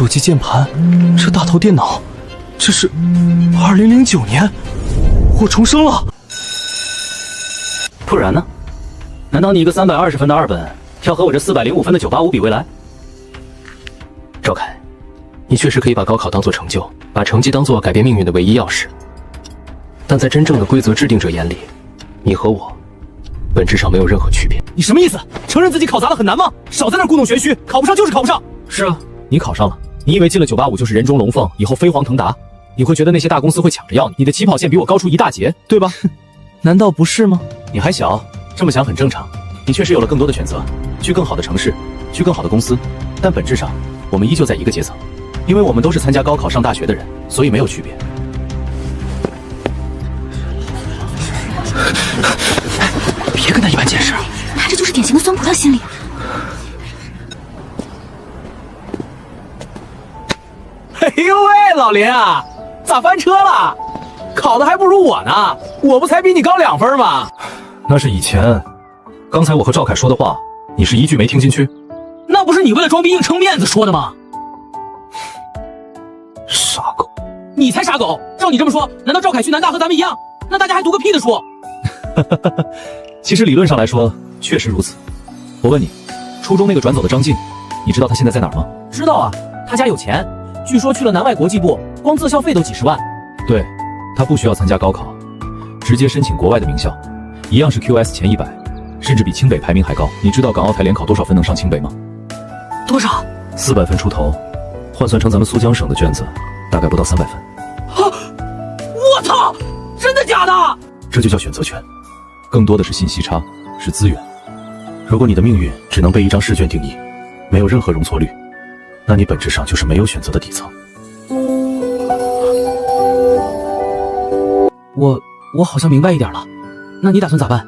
手机键盘，这大头电脑，这是2009年，我重生了。不然呢？难道你一个320分的二本，要和我这405分的985比未来？赵凯，你确实可以把高考当作成就，把成绩当作改变命运的唯一钥匙。但在真正的规则制定者眼里，你和我本质上没有任何区别。你什么意思？承认自己考砸了很难吗？少在那故弄玄虚，考不上就是考不上。是啊，你考上了，你以为进了985就是人中龙凤，以后飞黄腾达？你会觉得那些大公司会抢着要你，你的起跑线比我高出一大截，对吧？难道不是吗？你还小，这么想很正常。你确实有了更多的选择，去更好的城市，去更好的公司，但本质上我们依旧在一个阶层，因为我们都是参加高考上大学的人，所以没有区别。别跟他一般见识，他这就是典型的酸葡萄心理。哎呦喂，老林啊，咋翻车了？考的还不如我呢，我不才比你高2分吗？那是以前，刚才我和赵凯说的话，你是一句没听进去？那不是你为了装逼硬撑面子说的吗？傻狗！你才傻狗！照你这么说，难道赵凯去南大和咱们一样？那大家还读个屁的书？其实理论上来说，确实如此。我问你，初中那个转走的张静，你知道他现在在哪儿吗？知道啊，他家有钱，据说去了南外国际部，光自校费都几10万。对，他不需要参加高考，直接申请国外的名校，一样是 QS 前100，甚至比清北排名还高。你知道港澳台联考多少分能上清北吗？多少？400分出头，换算成咱们苏江省的卷子，大概不到300分。啊！我操！真的假的？这就叫选择权，更多的是信息差，是资源。如果你的命运只能被一张试卷定义，没有任何容错率，那你本质上就是没有选择的底层。我好像明白一点了，那你打算咋办？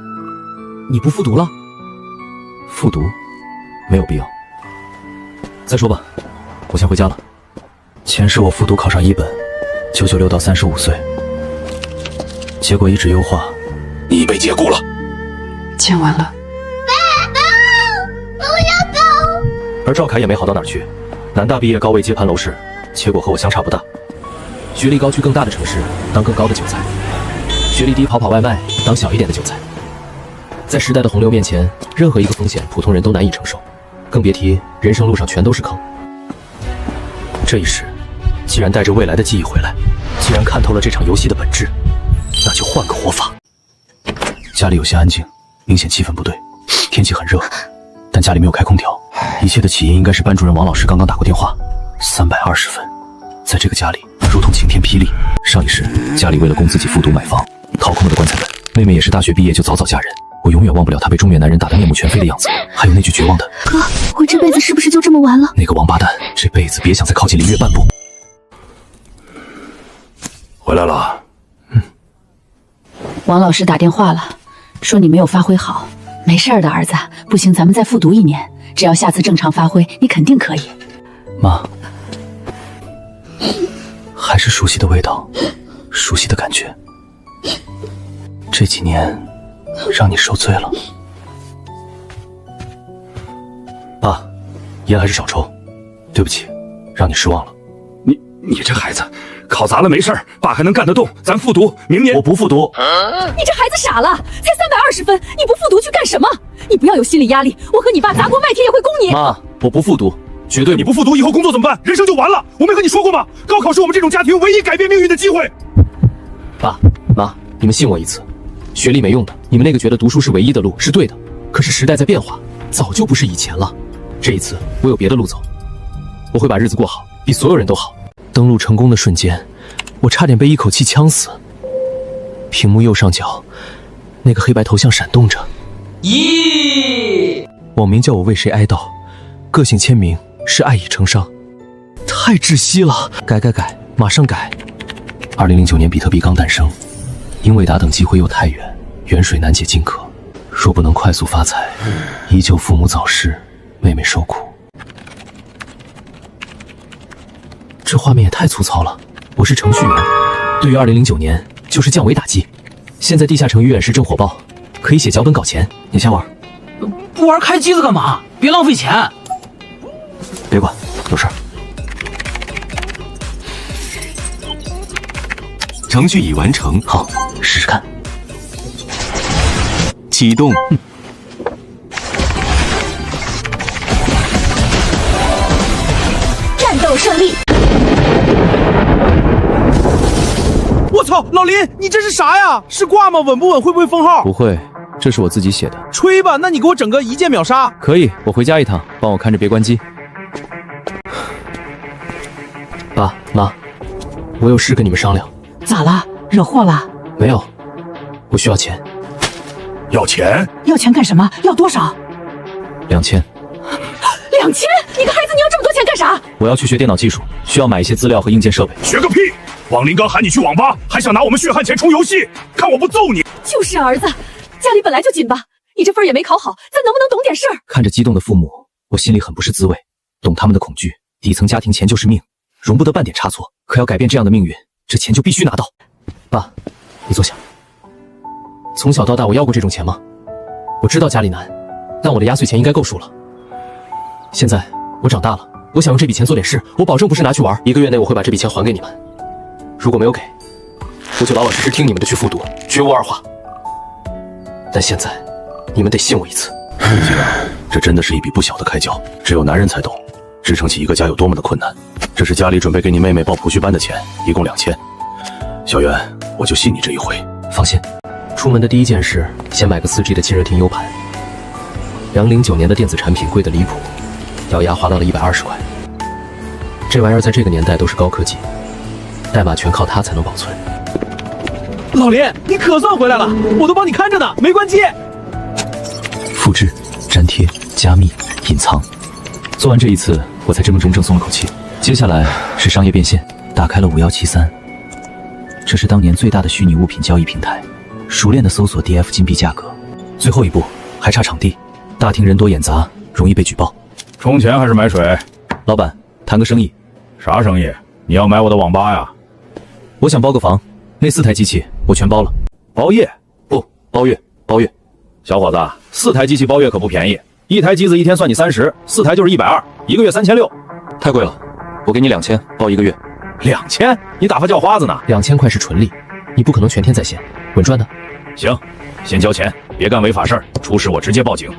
你不复读了？复读没有必要。再说吧，我先回家了。前世我复读考上1本，996到35岁，结果一纸优化，你被解雇了。见完了。不要走！而赵凯也没好到哪儿去，南大毕业高位接盘楼市，结果和我相差不大。学历高去更大的城市当更高的韭菜，学历低跑外卖当小一点的韭菜。在时代的洪流面前，任何一个风险普通人都难以承受，更别提人生路上全都是坑。这一世，既然带着未来的记忆回来，既然看透了这场游戏的本质，那就换个活法。家里有些安静，明显气氛不对。天气很热，但家里没有开空调，一切的起因应该是班主任王老师刚刚打过电话。320分，在这个家里如同晴天霹雳。上一世，家里为了供自己复读买房，掏空了的棺材本。妹妹也是大学毕业就早早嫁人，我永远忘不了她被中年男人打得面目全非的样子，还有那句绝望的“哥，我这辈子是不是就这么完了？”那个王八蛋，这辈子别想再靠近林月半步。回来了。王老师打电话了，说你没有发挥好。没事的，儿子，不行咱们再复读1年，只要下次正常发挥，你肯定可以。妈，还是熟悉的味道，熟悉的感觉。这几年让你受罪了。爸，烟还是少抽，对不起，让你失望了。你这孩子，考砸了没事儿，爸还能干得动，咱复读，明年我不复读。你这孩子傻了，才320分，你不复读去干什么？你不要有心理压力，我和你爸砸锅卖铁也会供你。妈，我不复读，绝对你不复读，以后工作怎么办？人生就完了。我没和你说过吗？高考是我们这种家庭唯一改变命运的机会。爸妈，你们信我一次，学历没用的，你们那个觉得读书是唯一的路是对的，可是时代在变化，早就不是以前了。这一次我有别的路走，我会把日子过好，比所有人都好。登录成功的瞬间，我差点被一口气呛死。屏幕右上角，那个黑白头像闪动着。咦，网名叫我为谁哀悼，个性签名是爱已成伤。太窒息了，改，马上改。2009年比特币刚诞生，因为打等机会又太远，远水难解近渴。若不能快速发财，依旧父母早逝，妹妹受苦。这画面也太粗糙了。我是程序员，对于2009年就是降维打击。现在地下程序员是正火爆，可以写脚本搞钱。你先玩，不玩开机子干嘛？别浪费钱。别管，有事儿。程序已完成。好，试试看。启动。战斗胜利！我操，老林，你这是啥呀？是挂吗？稳不稳？会不会封号？不会，这是我自己写的。吹吧，那你给我整个一键秒杀。可以，我回家一趟，帮我看着别关机。爸妈，我有事跟你们商量。咋了？惹祸了？没有，我需要钱。要钱？要钱干什么？要多少2000。？2000？你个孩子，你要这么多钱干啥？我要去学电脑技术，需要买一些资料和硬件设备。学个屁！王林刚喊你去网吧，还想拿我们血汗钱充游戏，看我不揍你！就是儿子，家里本来就紧巴，你这分也没考好，咱能不能懂点事儿？看着激动的父母，我心里很不是滋味，懂他们的恐惧。底层家庭钱就是命，容不得半点差错。可要改变这样的命运，这钱就必须拿到。爸，你坐下。从小到大，我要过这种钱吗？我知道家里难，但我的压岁钱应该够数了。现在我长大了，我想用这笔钱做点事，我保证不是拿去玩。1个月内我会把这笔钱还给你们。如果没有给，我就老老实实听你们的去复读，绝无二话。但现在，你们得信我一次。父亲啊，这真的是一笔不小的开销，只有男人才懂，支撑起一个家有多么的困难。这是家里准备给你妹妹报普训班的钱，一共2000。小袁，我就信你这一回。放心，出门的第一件事，先买个4G 的亲热听 U 盘。2009年的电子产品贵得离谱，咬牙花到了120块。这玩意儿在这个年代都是高科技，代码全靠它才能保存。老林，你可算回来了，我都帮你看着呢，没关机。复制、粘贴、加密、隐藏，做完这一次，我才真正松了口气。接下来是商业变现，打开了5173，这是当年最大的虚拟物品交易平台，熟练的搜索 DF 金币价格。最后一步还差场地，大厅人多眼杂，容易被举报。充钱还是买水？老板，谈个生意。啥生意？你要买我的网吧呀？我想包个房，那4台机器我全包了。包夜？不，包月，包月。小伙子，4台机器包月可不便宜，一台机子一天算你30，4台就是120，一个月3600。太贵了，我给你2000，包1个月。2000？你打发叫花子呢？2000块是纯利，你不可能全天在线，稳赚的。行，先交钱，别干违法事儿，出事我直接报警。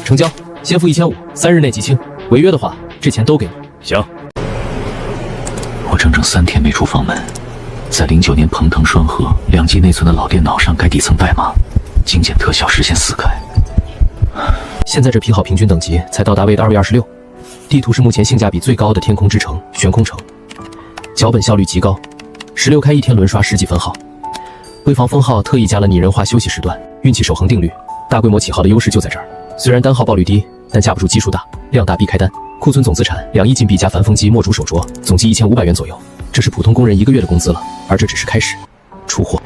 成交，先付1500，3日内即清。违约的话，这钱都给你。行。我整整3天没出房门，在09年鹏腾双核2G 内存的老电脑上改底层代码，精简特效实现4开。现在这批号平均等级才到达 V2 V26，地图是目前性价比最高的天空之城悬空城，脚本效率极高，16开一天轮刷10几分号。为防封号，特意加了拟人化休息时段，运气守恒定律，大规模起号的优势就在这儿。虽然单号爆率低，但架不住基数大，量大必开单。库存总资产2亿金币加繁风机墨竹手镯，总计1500元左右，这是普通工人1个月的工资了。而这只是开始，出货。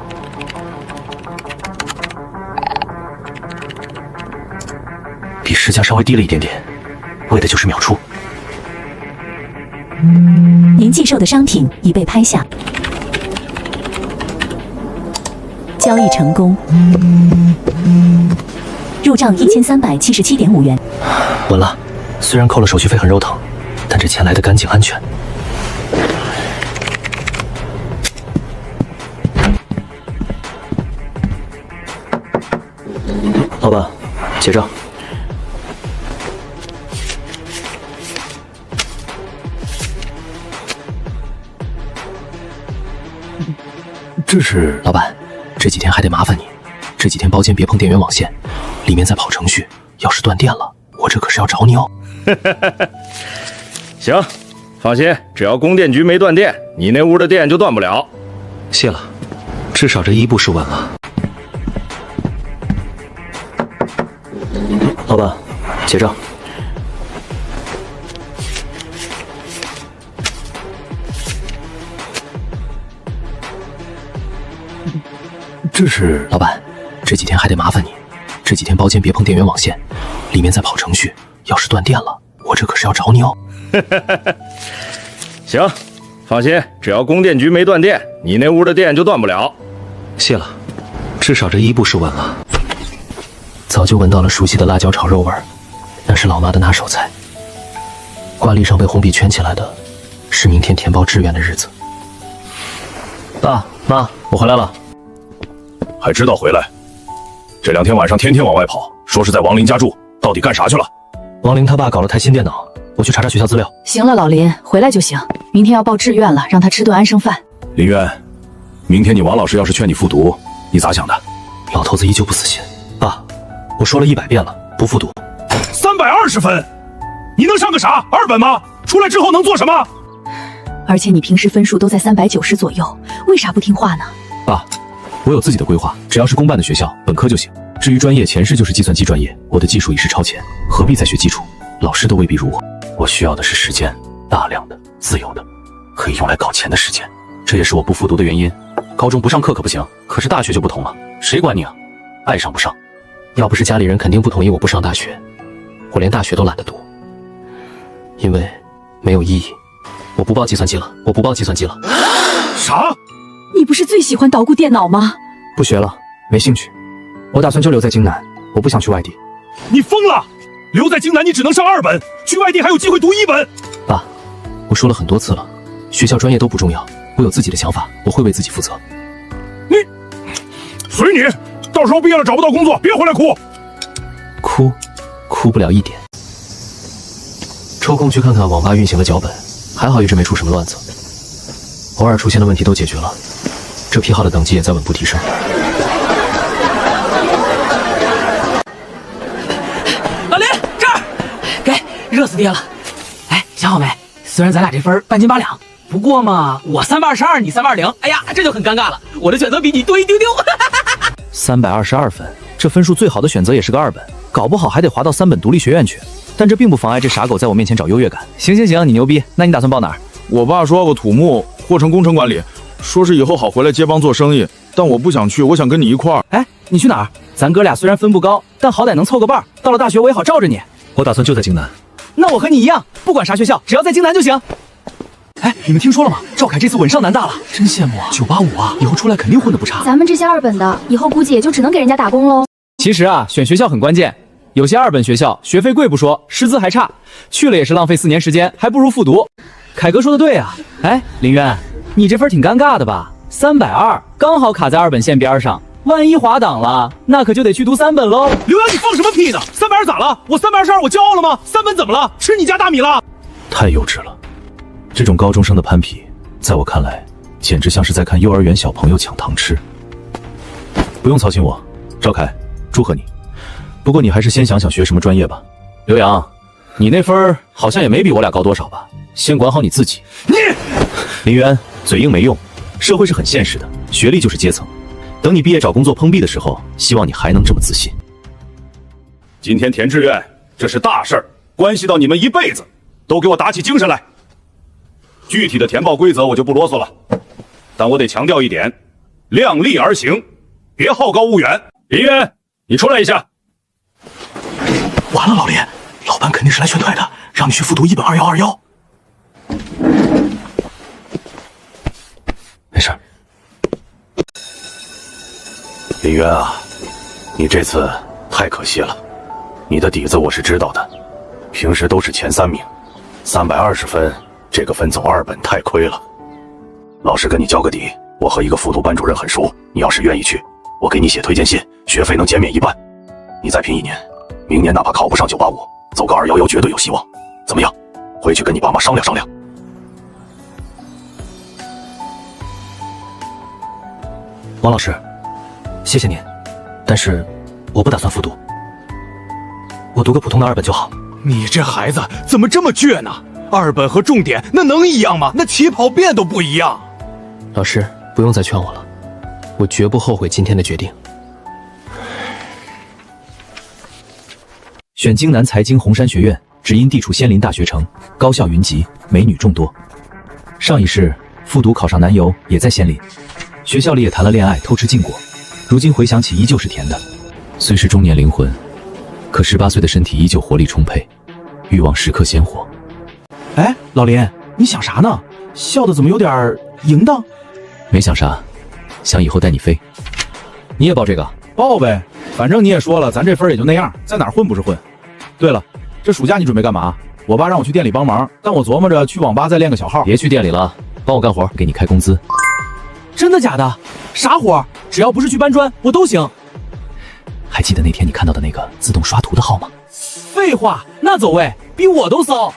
比市价稍微低了一点点，为的就是秒出。您寄售的商品已被拍下，交易成功，入账1377.5元。稳了，虽然扣了手续费很肉疼，但这钱来得干净安全。老板，结账。这是老板，这几天还得麻烦你，这几天包间别碰电源网线，里面在跑程序，要是断电了，我这可是要找你哦。行，放心，只要供电局没断电，你那屋的电就断不了。谢了，至少这1步是稳了。老板，结账。这是老板，这几天还得麻烦你，这几天包间别碰电源网线，里面在跑程序，要是断电了，我这可是要找你哦。行，放心，只要供电局没断电，你那屋的电就断不了。谢了，至少这1步是稳了。早就闻到了熟悉的辣椒炒肉味儿，那是老妈的拿手菜。挂历上被红笔圈起来的，是明天填报志愿的日子。爸妈，我回来了。还知道回来？这2天晚上天天往外跑，说是在王林家住，到底干啥去了？王林他爸搞了台新电脑，我去查查学校资料。行了，老林，回来就行。明天要报志愿了，让他吃顿安生饭。林渊，明天你王老师要是劝你复读，你咋想的？老头子依旧不死心。爸，我说了100遍了，不复读。320分，你能上个啥2本吗？出来之后能做什么？而且你平时分数都在390左右，为啥不听话呢？爸，我有自己的规划，只要是公办的学校，本科就行。至于专业，前世就是计算机专业，我的技术已是超前，何必再学基础？老师都未必如我。我需要的是时间，大量的、自由的，可以用来搞钱的时间。这也是我不复读的原因。高中不上课可不行，可是大学就不同了，谁管你啊？爱上不上。要不是家里人肯定不同意我不上大学，我连大学都懒得读，因为没有意义。我不报计算机了，我不报计算机了。啥？你不是最喜欢捣鼓电脑吗？不学了，没兴趣。我打算就留在京南，我不想去外地。你疯了！留在京南你只能上2本，去外地还有机会读1本。爸，我说了很多次了，学校专业都不重要，我有自己的想法，我会为自己负责。你随你，到时候毕业了找不到工作，别回来哭。哭不了一点。抽空去看看网吧运行的脚本，还好一直没出什么乱子，偶尔出现的问题都解决了，这批号的等级也在稳步提升。老林，这儿，给，热死爹了。哎，想好没？虽然咱俩这分半斤8两，不过嘛，我322，你320，哎呀，这就很尴尬了。我的选择比你多一丢丢。322分，这分数最好的选择也是个2本，搞不好还得滑到3本独立学院去。但这并不妨碍这傻狗在我面前找优越感。行，你牛逼，那你打算报哪儿？我爸说过土木或成工程管理，说是以后好回来接帮做生意，但我不想去，我想跟你一块儿。哎，你去哪儿？咱哥俩虽然分不高，但好歹能凑个伴儿。到了大学我也好罩着你。我打算就在京南。那我和你一样，不管啥学校，只要在京南就行。哎，你们听说了吗？赵凯这次稳上南大了，真羡慕啊！985啊，以后出来肯定混得不差。咱们这些2本的，以后估计也就只能给人家打工喽。其实啊，选学校很关键。有些2本学校学费贵不说，师资还差，去了也是浪费4年时间，还不如复读。凯哥说的对啊。哎，林渊，你这分挺尴尬的吧？320，刚好卡在2本线边上，万一滑档了，那可就得去读3本喽。刘洋，你放什么屁呢？320咋了？我322，我骄傲了吗？3本怎么了？吃你家大米了？太幼稚了，这种高中生的攀比，在我看来，简直像是在看幼儿园小朋友抢糖吃。不用操心我，赵凯，祝贺你。不过你还是先想想学什么专业吧。刘洋，你那分好像也没比我俩高多少吧？先管好你自己。林渊，嘴硬没用，社会是很现实的，学历就是阶层。等你毕业找工作碰壁的时候，希望你还能这么自信。今天填志愿，这是大事儿，关系到你们一辈子，都给我打起精神来。具体的填报规则我就不啰嗦了，但我得强调一点，量力而行，别好高骛远。林渊，你出来一下。完了，老林，老板肯定是来劝退的，让你去复读1本2121。没事。林渊啊，你这次太可惜了，你的底子我是知道的，平时都是前3名，320分，这个分走2本太亏了。老师跟你交个底，我和一个复读班主任很熟，你要是愿意去，我给你写推荐信，学费能减免1半。你再拼1年，明年哪怕考不上985，走个211绝对有希望。怎么样？回去跟你爸妈商量商量。王老师，谢谢您，但是我不打算复读，我读个普通的2本就好。你这孩子怎么这么倔呢？2本和重点那能一样吗？那起跑线都不一样。老师，不用再劝我了，我绝不后悔今天的决定。选京南财经红山学院，只因地处仙林大学城，高校云集，美女众多。上一世复读考上男友也在仙林，学校里也谈了恋爱，偷吃禁果。如今回想起，依旧是甜的。虽是中年灵魂，可18岁的身体依旧活力充沛，欲望时刻鲜活。哎，老林，你想啥呢？笑得怎么有点淫荡？没想啥，想以后带你飞。你也报这个？报呗，反正你也说了，咱这分也就那样，在哪儿混不是混。对了，这暑假你准备干嘛？我爸让我去店里帮忙，但我琢磨着去网吧再练个小号。别去店里了，帮我干活，给你开工资。真的假的？啥活？只要不是去搬砖，我都行。还记得那天你看到的那个自动刷图的号吗？废话，那走位比我都骚。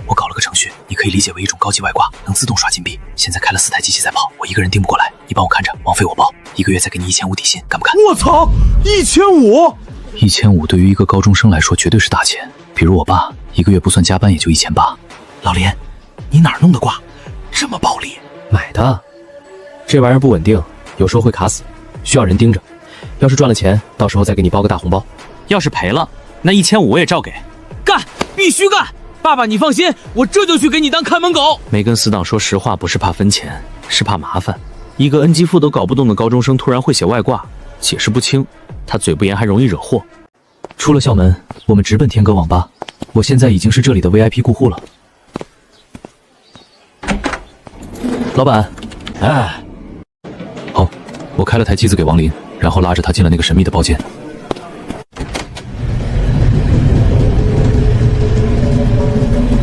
我搞了个程序，你可以理解为一种高级外挂，能自动刷金币。现在开了4台机器在跑，我一个人盯不过来，你帮我看着，王费我包，1个月再给你1500底薪，干不干？我操！1500对于一个高中生来说绝对是大钱。比如我爸1个月不算加班也就1800。老林，你哪儿弄的挂？这么暴力？买的，这玩意儿不稳定，有时候会卡死，需要人盯着。要是赚了钱，到时候再给你包个大红包。要是赔了，那1500我也照给。干，必须干！爸爸，你放心，我这就去给你当看门狗。没跟死党说实话，不是怕分钱，是怕麻烦。一个 N 级副都搞不动的高中生突然会写外挂，解释不清，他嘴不严还容易惹祸。出了校门，我们直奔天歌网吧。我现在已经是这里的 VIP 顾户了。老板，哎，好，我开了台机子给王林，然后拉着他进了那个神秘的包间。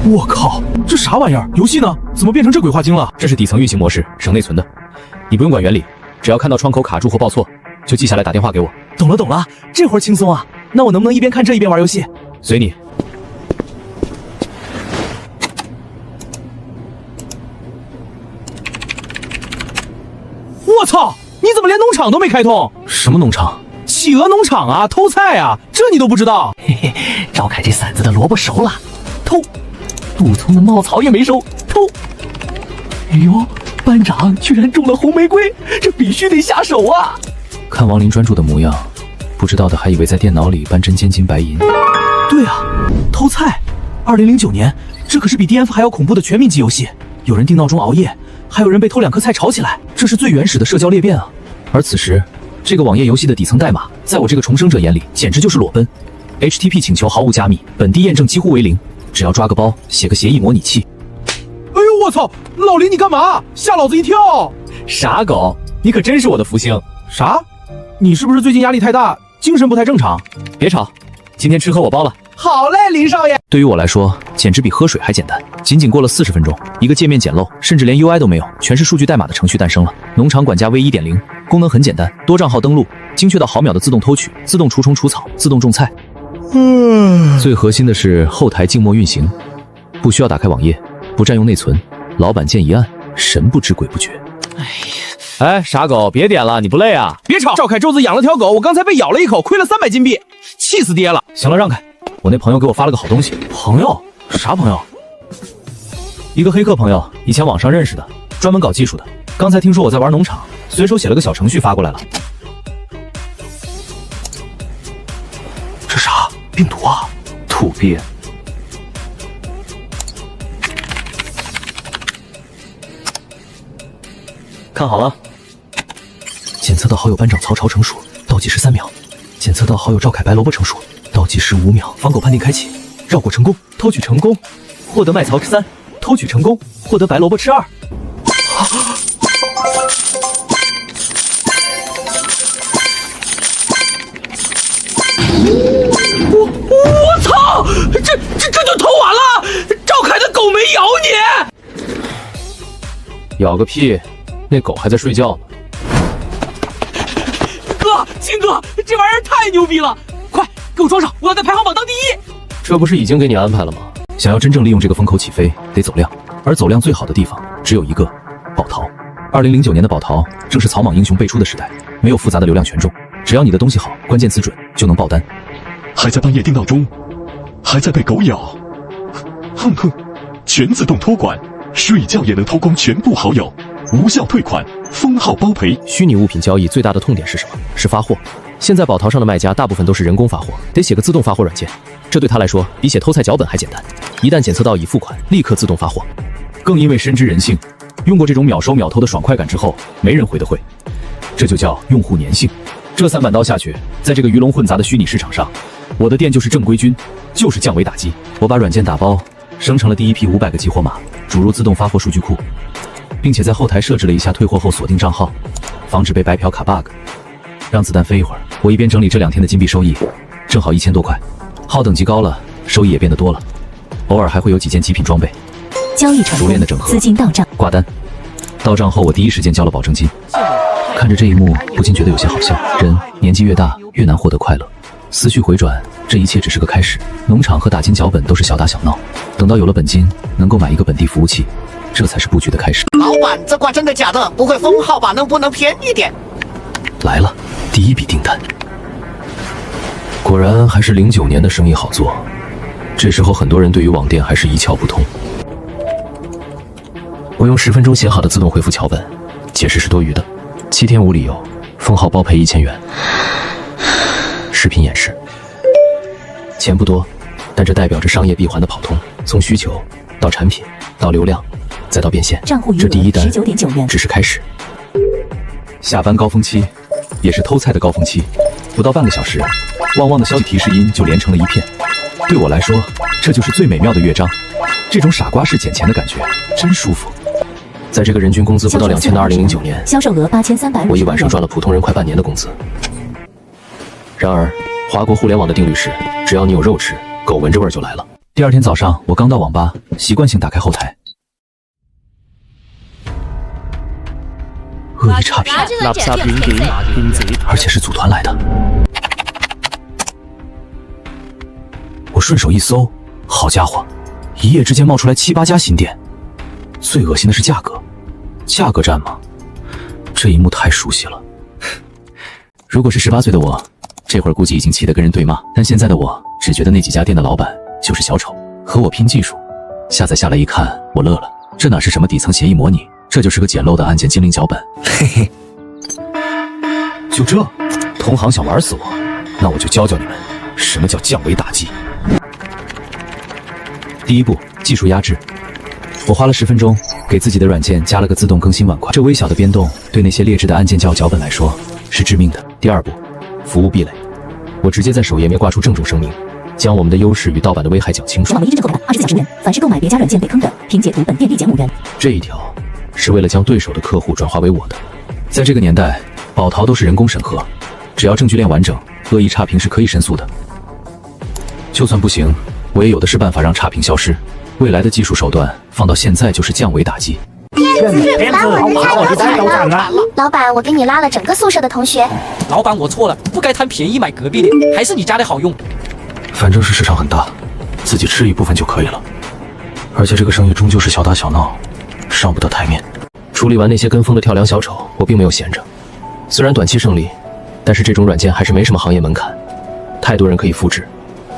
我靠，这啥玩意儿？游戏呢？怎么变成这鬼话精了？这是底层运行模式，省内存的，你不用管原理，只要看到窗口卡住或报错，就记下来打电话给我。懂了，这会儿轻松啊。那我能不能一边看这一边玩游戏？随你。我操！你怎么连农场都没开通？什么农场？企鹅农场啊，偷菜啊，这你都不知道？嘿嘿，赵凯这馓子的萝卜熟了，偷；杜聪的茂草也没熟，偷。哎呦，班长居然种了红玫瑰，这必须得下手啊！看王林专注的模样，不知道的还以为在电脑里搬针尖金白银。对啊，偷菜！2009年，这可是比 DNF 还要恐怖的全民级游戏，有人定闹钟熬夜，还有人被偷2颗菜吵起来，这是最原始的社交裂变啊！而此时，这个网页游戏的底层代码，在我这个重生者眼里，简直就是裸奔。HTTP 请求毫无加密，本地验证几乎为0，只要抓个包，写个协议模拟器。哎呦我操！老林你干嘛？吓老子一跳！傻狗，你可真是我的福星。啥？你是不是最近压力太大，精神不太正常？别吵，今天吃喝我包了。好嘞，林少爷。对于我来说，简直比喝水还简单。仅仅过了40分钟，一个界面简陋，甚至连 UI 都没有，全是数据代码的程序诞生了。农场管家 V1.0 功能很简单，多账号登录，精确到毫秒的自动偷取、自动除虫除草、自动种菜。最核心的是后台静默运行，不需要打开网页，不占用内存，老板键一按，神不知鬼不觉。哎，傻狗，别点了，你不累啊？别吵！赵凯周子养了条狗，我刚才被咬了一口，亏了300金币，气死爹了！行了，让开。我那朋友给我发了个好东西。朋友？啥朋友？一个黑客朋友，以前网上认识的，专门搞技术的。刚才听说我在玩农场，随手写了个小程序发过来了。这啥？病毒啊？土鳖！看好了，检测到好友班长曹朝成熟，倒计时3秒；检测到好友赵凯白萝卜成熟，倒计时5秒。防狗判定开启，绕过成功，偷取成功，获得麦草吃3，偷取成功，获得白萝卜吃2。我操！这就偷完了？赵凯的狗没咬你？咬个屁！那狗还在睡觉呢。哥，秦哥，这玩意儿太牛逼了！快给我装上，我要在排行榜当第1。这不是已经给你安排了吗？想要真正利用这个风口起飞，得走量，而走量最好的地方只有一个：宝淘。2009年的宝淘正是草莽英雄辈出的时代，没有复杂的流量权重，只要你的东西好，关键词准，就能爆单。还在半夜定闹钟，还在被狗咬，哼哼，全自动托管，睡觉也能偷光全部好友，无效退款，封号包赔。虚拟物品交易最大的痛点是什么？是发货。现在宝淘上的卖家大部分都是人工发货，得写个自动发货软件，这对他来说比写偷菜脚本还简单。一旦检测到已付款，立刻自动发货。更因为深知人性，用过这种秒收秒偷的爽快感之后，没人回得会，这就叫用户粘性。这3板刀下去，在这个鱼龙混杂的虚拟市场上，我的店就是正规军，就是降维打击。我把软件打包，生成了第一批500个激活码，注入自动发货数据库，并且在后台设置了一下退货后锁定账号，防止被白嫖卡 bug。让子弹飞一会儿，我一边整理这2天的金币收益，正好1000多块。号等级高了，收益也变得多了，偶尔还会有几件极品装备。交易成功，资金到账，挂单。到账后，我第一时间交了保证金。看着这一幕，不禁觉得有些好笑。人年纪越大，越难获得快乐。思绪回转，这一切只是个开始。农场和打金脚本都是小打小闹，等到有了本金，能够买一个本地服务器，这才是布局的开始。老板，这挂真的假的？不会封号吧？能不能便宜点？来了，第一笔订单。果然还是09年的生意好做。这时候很多人对于网店还是一窍不通。我用10分钟写好的自动回复桥本，解释是多余的。7天无理由，封号包赔1000元。视频演示，钱不多，但这代表着商业闭环的跑通，从需求到产品到流量，再到变现。这第一单19.9元，只是开始。下班高峰期，也是偷菜的高峰期，不到半个小时，旺旺的消息提示音就连成了一片。对我来说，这就是最美妙的乐章。这种傻瓜式捡钱的感觉真舒服。在这个人均工资不到2000的2009年，销售额8350，我一晚上赚了普通人快半年的工资。然而，华国互联网的定律是，只要你有肉吃，狗闻着味儿就来了。第二天早上，我刚到网吧，习惯性打开后台，恶意差评，垃圾軟件，而且是组团来的。我顺手一搜，好家伙，一夜之间冒出来7、8家新店。最恶心的是价格，价格战吗？这一幕太熟悉了。如果是18岁的我，这会儿估计已经气得跟人对骂，但现在的我只觉得那几家店的老板就是小丑，和我拼技术。下载下来一看，我乐了，这哪是什么底层协议模拟，这就是个简陋的案件精灵脚本。嘿嘿，就这，同行想玩死我，那我就教教你们什么叫降维打击。第一步，技术压制。我花了10分钟，给自己的软件加了个自动更新碗筷。这微小的变动对那些劣质的按键脚本来说是致命的。第二步，服务壁垒。我直接在首页面挂出郑重声明，将我们的优势与盗版的危害讲清楚。数码唯一真正购买24小时无人，凡是购买别家软件被坑的，凭截图本店立减5元。这一条是为了将对手的客户转化为我的。在这个年代，保淘都是人工审核，只要证据链完整，恶意差评是可以申诉的。就算不行，我也有的是办法让差评消失。未来的技术手段放到现在就是降维打击。老板，我给你拉了整个宿舍的同学。老板，我错了，不该贪便宜买隔壁的，还是你家的好用。反正是市场很大，自己吃一部分就可以了。而且这个生意终究是小打小闹，上不得台面。处理完那些跟风的跳梁小丑，我并没有闲着。虽然短期胜利，但是这种软件还是没什么行业门槛，太多人可以复制。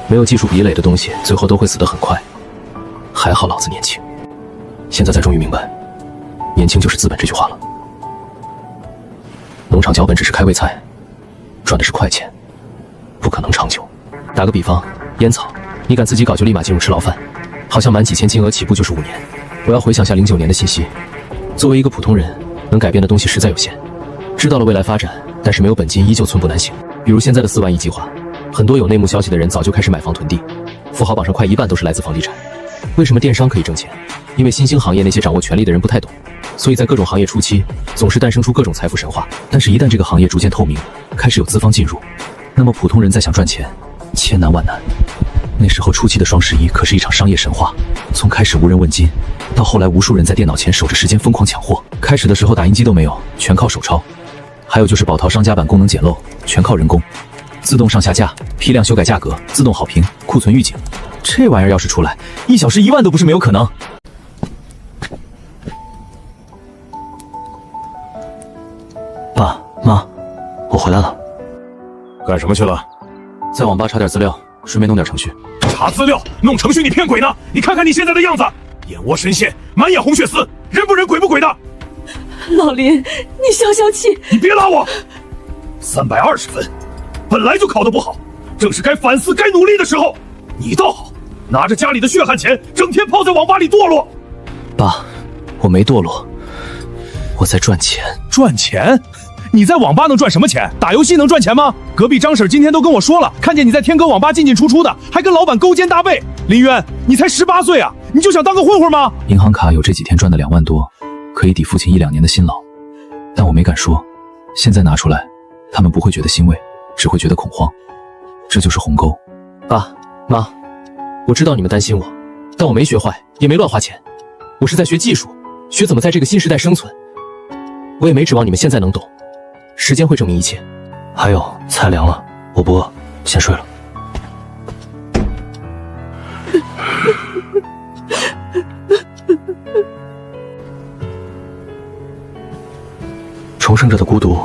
没有技术壁垒的东西，最后都会死得很快。还好老子年轻，现在才终于明白，年轻就是资本这句话了。农场脚本只是开胃菜，赚的是快钱，不可能长久。打个比方，烟草，你敢自己搞就立马进入吃牢饭，好像满几千金额起步就是5年。我要回想下09年的信息，作为一个普通人，能改变的东西实在有限。知道了未来发展，但是没有本金依旧寸步难行。比如现在的4万亿计划，很多有内幕消息的人早就开始买房囤地，富豪榜上快1半都是来自房地产。为什么电商可以挣钱？因为新兴行业那些掌握权力的人不太懂，所以在各种行业初期总是诞生出各种财富神话。但是一旦这个行业逐渐透明，开始有资方进入，那么普通人再想赚钱，千难万难。那时候初期的双11可是一场商业神话，从开始无人问津，到后来无数人在电脑前守着时间疯狂抢货。开始的时候打印机都没有，全靠手抄。还有就是宝淘商家版功能简陋，全靠人工。自动上下架，批量修改价格，自动好评，库存预警。这玩意儿要是出来，1小时1万都不是没有可能。爸妈，我回来了。干什么去了？在网吧查点资料，顺便弄点程序。查资料，弄程序，你骗鬼呢？你看看你现在的样子，眼窝深陷，满眼红血丝，人不人鬼不鬼的。老林，你消消气。你别拉我。320分，本来就考得不好，正是该反思、该努力的时候。你倒好，拿着家里的血汗钱，整天泡在网吧里堕落。爸，我没堕落，我在赚钱。赚钱？你在网吧能赚什么钱？打游戏能赚钱吗？隔壁张婶今天都跟我说了，看见你在天歌网吧进进出出的，还跟老板勾肩搭背。林渊，你才18岁啊，你就想当个混混吗？银行卡有这几天赚的2万多，可以抵父亲1、2年的辛劳，但我没敢说。现在拿出来，他们不会觉得欣慰，只会觉得恐慌。这就是鸿沟。爸妈，我知道你们担心我，但我没学坏，也没乱花钱。我是在学技术，学怎么在这个新时代生存，我也没指望你们现在能懂，时间会证明一切。还有，菜凉了，我不饿，先睡了。重生者的孤独，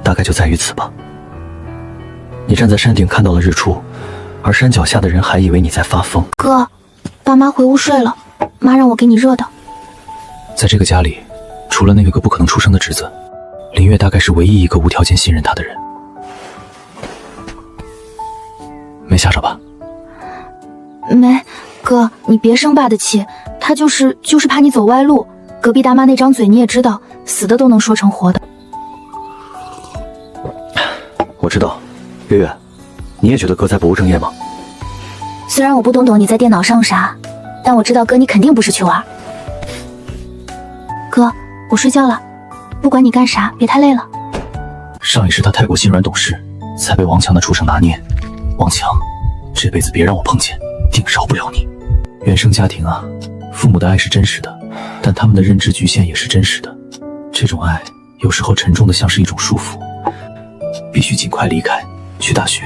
大概就在于此吧。你站在山顶看到了日出，而山脚下的人还以为你在发疯。哥，爸妈回屋睡了，妈让我给你热的。在这个家里，除了那个不可能出生的侄子，林月大概是唯一一个无条件信任他的人。没吓着吧？没，哥，你别生爸的气，他就是怕你走歪路。隔壁大妈那张嘴你也知道，死的都能说成活的。我知道，月月，你也觉得哥在不务正业吗？虽然我不懂你在电脑上啥，但我知道哥你肯定不是去玩。哥，我睡觉了，不管你干啥，别太累了。上一世他太过心软懂事，才被王强的畜生拿捏。王强，这辈子别让我碰见，定饶不了你。原生家庭啊，父母的爱是真实的，但他们的认知局限也是真实的。这种爱有时候沉重的像是一种束缚，必须尽快离开，去大学。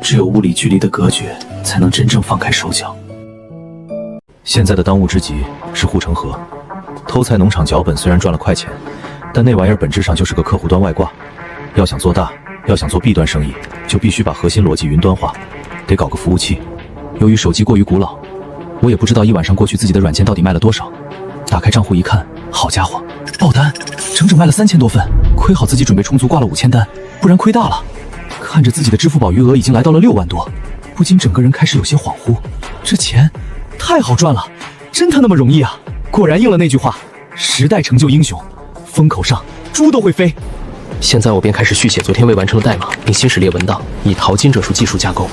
只有物理距离的隔绝，才能真正放开手脚。现在的当务之急是护城河。偷菜农场脚本虽然赚了快钱，但那玩意儿本质上就是个客户端外挂。要想做大，要想做 B 端生意，就必须把核心逻辑云端化，得搞个服务器。由于手机过于古老，我也不知道一晚上过去自己的软件到底卖了多少。打开账户一看，好家伙，爆单，整整卖了3000多份，亏好自己准备充足挂了5000单，不然亏大了。看着自己的支付宝余额已经来到了6万多，不禁整个人开始有些恍惚，这钱太好赚了，真他那么容易啊！果然应了那句话，时代成就英雄，风口上猪都会飞。现在我便开始续写昨天未完成的代码，并新始列文档，以淘金者术技术架构。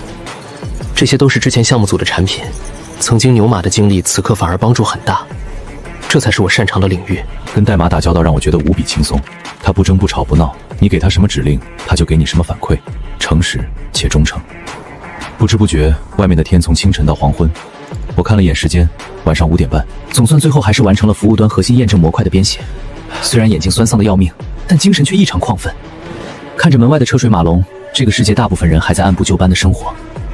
这些都是之前项目组的产品，曾经牛马的经历，此刻反而帮助很大。这才是我擅长的领域。跟代码打交道让我觉得无比轻松，他不争不吵不闹，你给他什么指令，他就给你什么反馈，诚实且忠诚。不知不觉，外面的天从清晨到黄昏。我看了眼时间，晚上5点半，总算最后还是完成了服务端核心验证模块的编写。虽然眼睛酸丧的要命，但精神却异常亢奋。看着门外的车水马龙，这个世界大部分人还在按部就班的生活，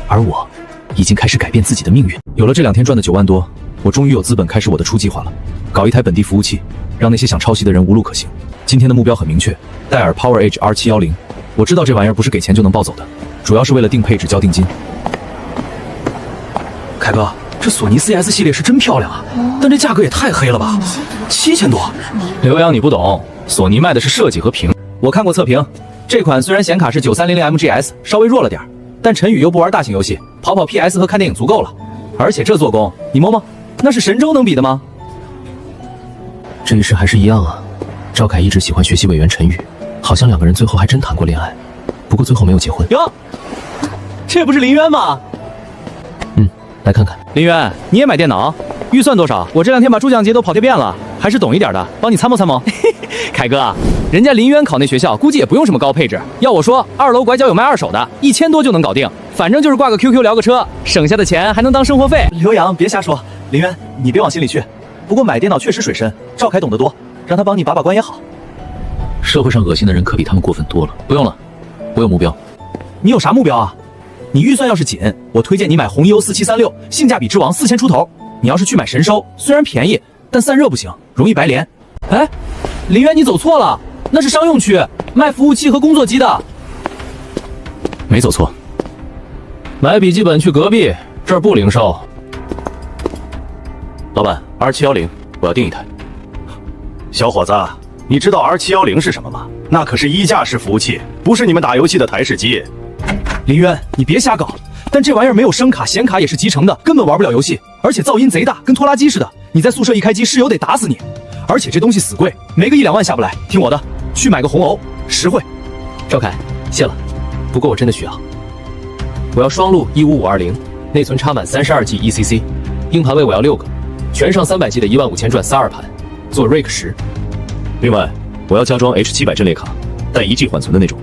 而我已经开始改变自己的命运。有了这2天赚的9万多，我终于有资本开始我的初计划了，搞一台本地服务器，让那些想抄袭的人无路可行。今天的目标很明确，戴尔 PowerEdge R710。我知道这玩意儿不是给钱就能抱走的，主要是为了定配置交定金。凯哥，这索尼 CS 系列是真漂亮啊，但这价格也太黑了吧，7000多。刘洋，你不懂，索尼卖的是设计和屏。我看过测评，这款虽然显卡是9300MGS，稍微弱了点，但陈宇又不玩大型游戏，跑跑 PS 和看电影足够了。而且这做工，你摸摸，那是神州能比的吗？这一世还是一样啊。赵凯一直喜欢学习委员陈宇，好像2个人最后还真谈过恋爱，不过最后没有结婚。哟，这不是林渊吗？来看看。林渊，你也买电脑？预算多少？我这2天把诸将节都跑贴遍了，还是懂一点的，帮你参谋参谋。凯哥，人家林渊考那学校估计也不用什么高配置，要我说，2楼拐角有卖2手的，1000多就能搞定。反正就是挂个 QQ 聊个车，省下的钱还能当生活费。刘洋，别瞎说。林渊，你别往心里去。不过买电脑确实水深，赵凯懂得多，让他帮你把把关也好。社会上恶心的人可比他们过分多了。不用了，我有目标。你有啥目标啊？你预算要是紧，我推荐你买红EO 4736，性价比之王，4000出头。你要是去买神收，虽然便宜，但散热不行，容易白连。哎，林渊，你走错了，那是商用区，卖服务器和工作机的。没走错。买笔记本去隔壁，这儿不零售。老板 ，R710，我要订一台。小伙子，你知道 R710是什么吗？那可是1架式服务器，不是你们打游戏的台式机。林渊，你别瞎搞！但这玩意儿没有声卡，显卡也是集成的，根本玩不了游戏，而且噪音贼大，跟拖拉机似的。你在宿舍一开机，室友得打死你。而且这东西死贵，没个1-2万下不来。听我的，去买个红欧，实惠。赵凯，谢了，不过我真的需要。我要双路15520，内存插满32G ECC， 硬盘位我要6个，全上300G 的15000转32盘，做 RAID 10。另外，我要加装 H700阵列卡，带1G 缓存的那种。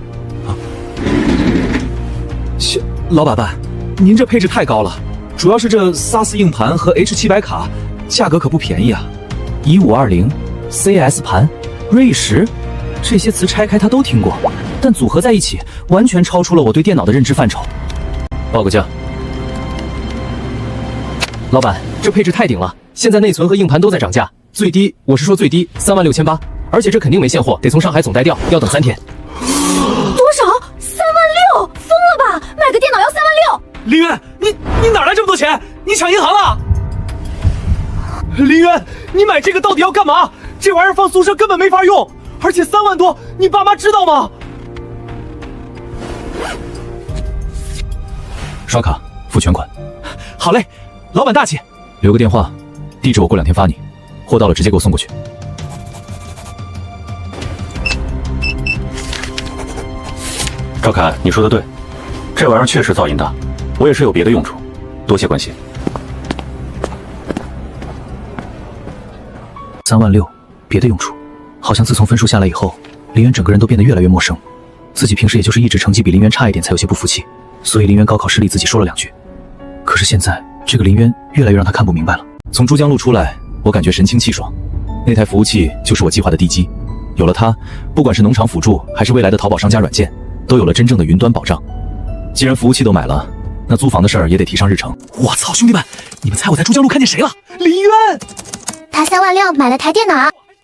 老板办，您这配置太高了，主要是这 SAS 硬盘和 H700卡，价格可不便宜啊。1520 CS 盘，RAID 10，这些词拆开他都听过，但组合在一起，完全超出了我对电脑的认知范畴。报个价。老板，这配置太顶了，现在内存和硬盘都在涨价，最低，我是说最低，36800，而且这肯定没现货，得从上海总代调，要等3天。多少？36000？疯了吧？买个电脑要36000？林渊，你哪来这么多钱？你抢银行了？林渊，你买这个到底要干嘛？这玩意儿放宿舍根本没法用，而且3万多，你爸妈知道吗？刷卡付全款。好嘞，老板大气。留个电话，地址我过2天发你，货到了直接给我送过去。赵凯，你说的对，这玩意儿确实噪音大，我也是有别的用处，多谢关心。36000，别的用处。好像自从分数下来以后，林渊整个人都变得越来越陌生。自己平时也就是一直成绩比林渊差一点才有些不服气，所以林渊高考失利自己说了2句。可是现在这个林渊越来越让他看不明白了。从珠江路出来，我感觉神清气爽。那台服务器就是我计划的地基，有了它，不管是农场辅助还是未来的淘宝商家软件，都有了真正的云端保障。既然服务器都买了，那租房的事儿也得提上日程。我操，兄弟们，你们猜我在珠江路看见谁了？林渊！他36000买了台电脑。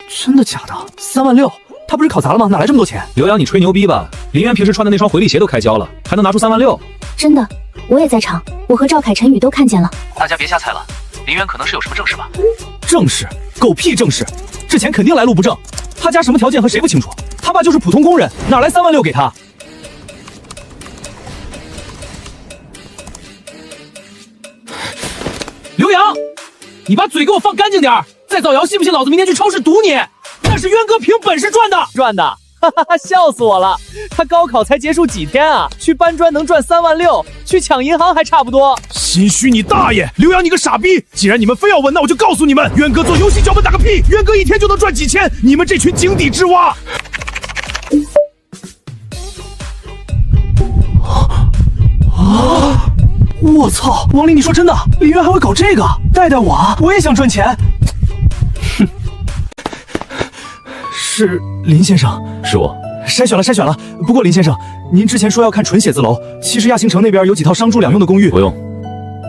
真的假的？36000？他不是考砸了吗？哪来这么多钱？刘洋，你吹牛逼吧？林渊平时穿的那双回力鞋都开胶了，还能拿出36000？真的，我也在场，我和赵凯、陈宇都看见了。大家别瞎猜了，林渊可能是有什么正事吧？正事？狗屁正事！这钱肯定来路不正。他家什么条件和谁不清楚？他爸就是普通工人，哪来36000给他？刘洋，你把嘴给我放干净点儿！再造谣，信不信老子明天去超市堵你？那是渊哥凭本事赚的，哈哈哈，笑死我了！他高考才结束几天啊，去搬砖能赚36000，去抢银行还差不多。心虚你大爷！刘洋你个傻逼！既然你们非要问，那我就告诉你们，渊哥做游戏脚本打个屁！渊哥一天就能赚几千，你们这群井底之蛙！我操，王林，你说真的？林渊还会搞这个？带带我啊，我也想赚钱。哼，是林先生？是我。筛选了。不过林先生，您之前说要看纯写字楼，其实亚星城那边有几套商住两用的公寓。不用，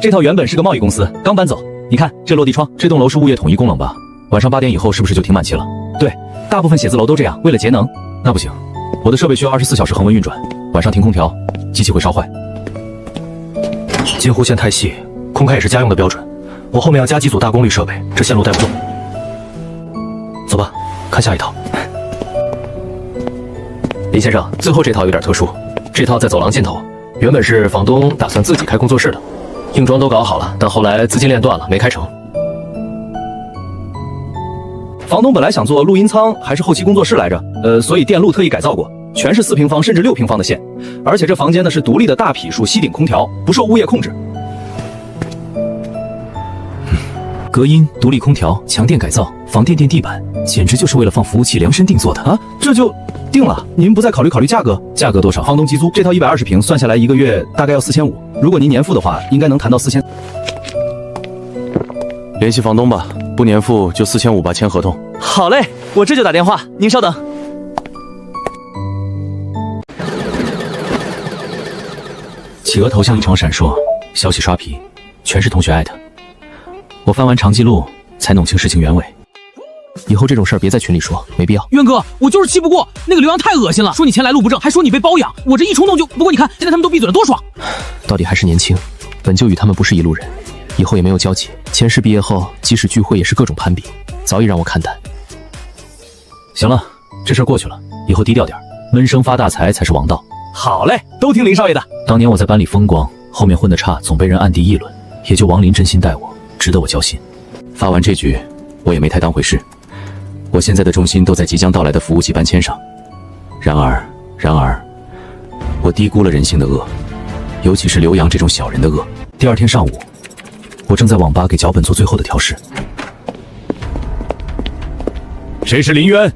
这套原本是个贸易公司，刚搬走。你看这落地窗，这栋楼是物业统一供冷吧？晚上8点以后是不是就停满气了？对，大部分写字楼都这样，为了节能。那不行，我的设备需要24小时恒温运转，晚上停空调，机器会烧坏。接弧线太细，空开也是家用的标准。我后面要加几组大功率设备，这线路带不动。走吧，看下一套。林先生，最后这套有点特殊，这套在走廊尽头，原本是房东打算自己开工作室的，硬装都搞好了，但后来资金链断了，没开成。房东本来想做录音舱还是后期工作室来着，所以电路特意改造过，全是4平方甚至6平方的线，而且这房间呢是独立的大匹数吸顶空调，不受物业控制。隔音、独立空调、强电改造、防电垫地板，简直就是为了放服务器量身定做的啊！这就定了，您不再考虑价格？价格多少？房东集租，这套120平算下来1个月大概要4500，如果您年付的话，应该能谈到4000。联系房东吧，不年付就4500签合同。好嘞，我这就打电话，您稍等。企鹅头像异常闪烁，消息刷屏，全是同学艾特。我翻完长记录才弄清事情原委。以后这种事儿别在群里说，没必要。渊哥，我就是气不过那个刘洋太恶心了，说你钱来路不正，还说你被包养，我这一冲动就……不过你看，现在他们都闭嘴了，多爽！到底还是年轻，本就与他们不是一路人，以后也没有交集。前世毕业后，即使聚会也是各种攀比，早已让我看淡。行了，这事儿过去了，以后低调点，闷声发大财才是王道。好嘞，都听林少爷的。当年我在班里风光，后面混得差，总被人暗地议论，也就王林真心待我，值得我交心。发完这局，我也没太当回事。我现在的重心都在即将到来的服务器搬迁上。然而，我低估了人性的恶，尤其是刘洋这种小人的恶。第2天上午，我正在网吧给脚本做最后的调试。谁是林渊？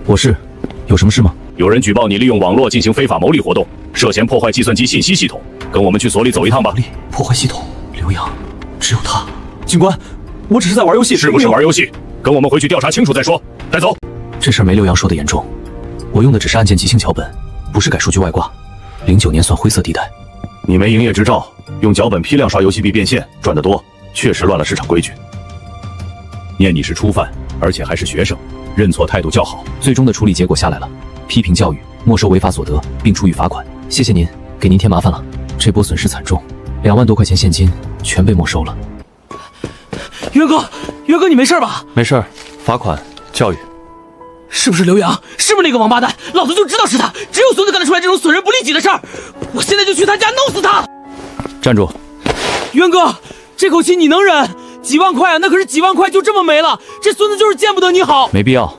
我是，有什么事吗？有人举报你利用网络进行非法牟利活动，涉嫌破坏计算机信息系统，跟我们去所里走一趟吧。破坏系统，刘洋，只有他。警官，我只是在玩游戏。是不是玩游戏？跟我们回去调查清楚再说。带带走。这事儿没刘洋说的严重，我用的只是按键即兴脚本，不是改数据外挂。09年算灰色地带。你没营业执照，用脚本批量刷游戏币变现，赚得多，确实乱了市场规矩。念你是初犯，而且还是学生，认错态度较好。最终的处理结果下来了，批评教育，没收违法所得，并处以罚款。谢谢您，给您添麻烦了。这波损失惨重，2万多块钱现金全被没收了。元哥，你没事吧？没事，罚款教育。是不是刘洋？是不是那个王八蛋？老子就知道是他！只有孙子干得出来这种损人不利己的事儿！我现在就去他家弄死他！站住！元哥，这口气你能忍？几万块啊，那可是几万块，就这么没了！这孙子就是见不得你好。没必要，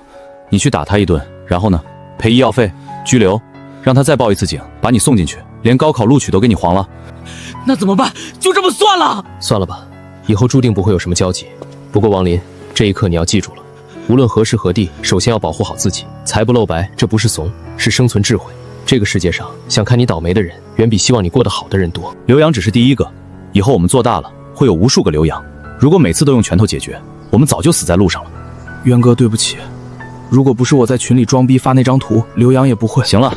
你去打他一顿，然后呢，赔医药费、拘留，让他再报一次警，把你送进去，连高考录取都给你黄了。那怎么办？就这么算了？算了吧，以后注定不会有什么交集。不过王林，这一刻你要记住了，无论何时何地，首先要保护好自己，财不露白，这不是怂，是生存智慧。这个世界上，想看你倒霉的人，远比希望你过得好的人多。刘洋只是第一个，以后我们做大了，会有无数个刘洋。如果每次都用拳头解决，我们早就死在路上了。元哥，对不起，如果不是我在群里装逼发那张图，刘洋也不会。行了，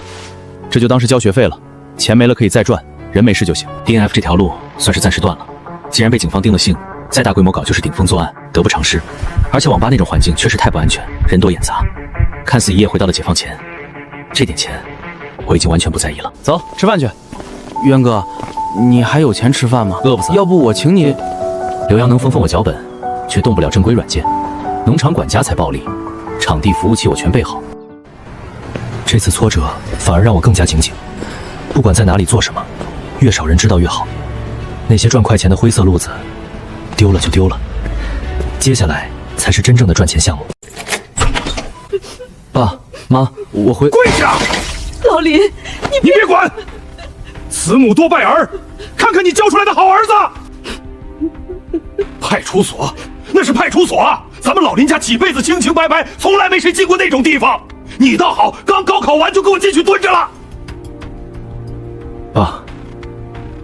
这就当是交学费了，钱没了可以再赚，人没事就行。DNF 这条路算是暂时断了，既然被警方定了性，再大规模搞就是顶风作案，得不偿失。而且网吧那种环境确实太不安全，人多眼杂。看似一夜回到了解放前，这点钱我已经完全不在意了。走，吃饭去。元哥，你还有钱吃饭吗？饿不死。要不我请你。刘洋能封我脚本，却动不了正规软件。农场管家才暴力，场地服务器我全备好。这次挫折反而让我更加警醒，不管在哪里做什么，越少人知道越好。那些赚快钱的灰色路子，丢了就丢了。接下来才是真正的赚钱项目。爸妈，我回。跪下！老林，你别管！慈母多败儿，看看你教出来的好儿子！派出所，那是派出所啊！咱们老林家几辈子清清白白，从来没谁进过那种地方。你倒好，刚高考完就给我进去蹲着了。爸，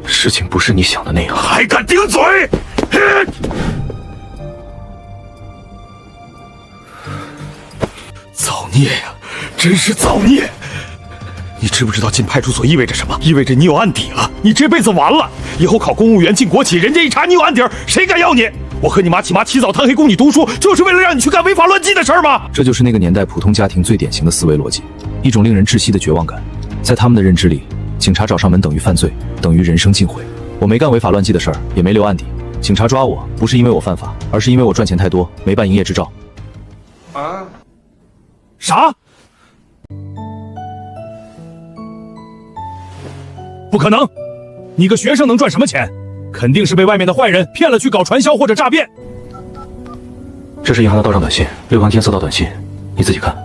事情不是你想的那样。还敢顶嘴！造孽呀，真是造孽！你知不知道进派出所意味着什么？意味着你有案底了，你这辈子完了。以后考公务员进国企，人家一查你有案底儿，谁敢要你？我和你妈起妈起早贪黑供你读书，就是为了让你去干违法乱纪的事儿吗？这就是那个年代普通家庭最典型的思维逻辑，一种令人窒息的绝望感。在他们的认知里，警察找上门等于犯罪，等于人生尽毁。我没干违法乱纪的事儿，也没留案底。警察抓我不是因为我犯法，而是因为我赚钱太多，没办营业执照。啊？啥？不可能！你个学生能赚什么钱？肯定是被外面的坏人骗了去搞传销或者诈骗。这是银行的到账短信，6行天收到短信，你自己看。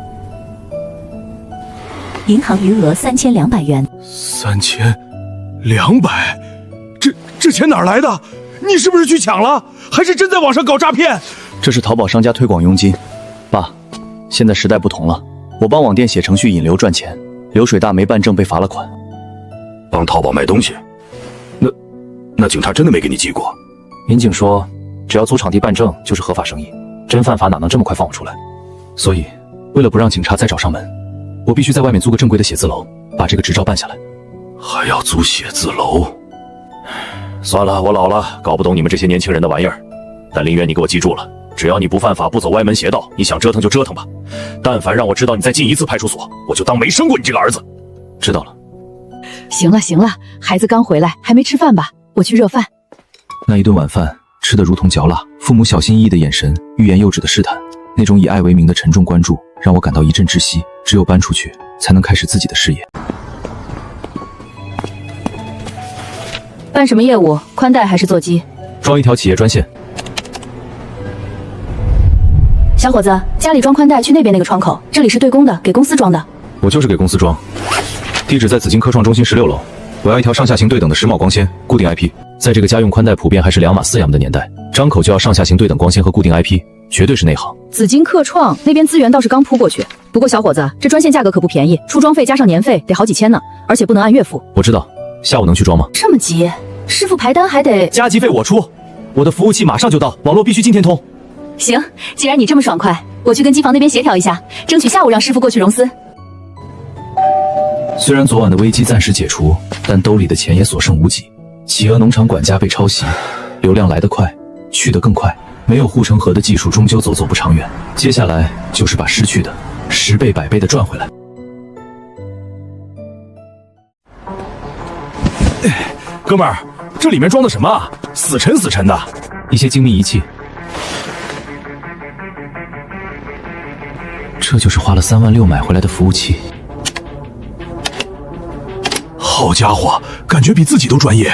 银行余额3200元。3200？这钱哪儿来的？你是不是去抢了？还是真在网上搞诈骗？这是淘宝商家推广佣金。爸，现在时代不同了，我帮网店写程序引流赚钱，流水大没办证被罚了款。帮淘宝卖东西，那警察真的没给你记过？民警说，只要租场地办证就是合法生意，真犯法哪能这么快放我出来？所以，为了不让警察再找上门，我必须在外面租个正规的写字楼，把这个执照办下来。还要租写字楼？算了，我老了，搞不懂你们这些年轻人的玩意儿。但林渊，你给我记住了，只要你不犯法，不走歪门邪道，你想折腾就折腾吧。但凡让我知道你再进一次派出所，我就当没生过你这个儿子。知道了。行了行了，孩子刚回来，还没吃饭吧？我去热饭。那一顿晚饭吃得如同嚼蜡，父母小心翼翼的眼神，欲言又止的试探，那种以爱为名的沉重关注，让我感到一阵窒息。只有搬出去，才能开始自己的事业。办什么业务？宽带还是座机？装一条企业专线。小伙子，家里装宽带去那边那个窗口，这里是对公的，给公司装的。我就是给公司装。地址在紫金科创中心16楼。我要一条上下行对等的时髦光纤，固定 IP。在这个家用宽带普遍还是2码4扬的年代，张口就要上下行对等光纤和固定 IP， 绝对是内行。紫金科创那边资源倒是刚铺过去，不过小伙子，这专线价格可不便宜，出装费加上年费得好几千呢，而且不能按月付。我知道，下午能去装吗？这么急？师傅排单还得加急费我出，我的服务器马上就到，网络必须今天通。行，既然你这么爽快，我去跟机房那边协调一下，争取下午让师傅过去融资。虽然昨晚的危机暂时解除，但兜里的钱也所剩无几。企鹅农场管家被抄袭，流量来得快，去得更快。没有护城河的技术，终究走不长远。接下来就是把失去的10倍、100倍的赚回来。哥们儿，这里面装的什么啊？死沉死沉的。一些精密仪器。这就是花了3万6买回来的服务器。好家伙，感觉比自己都专业。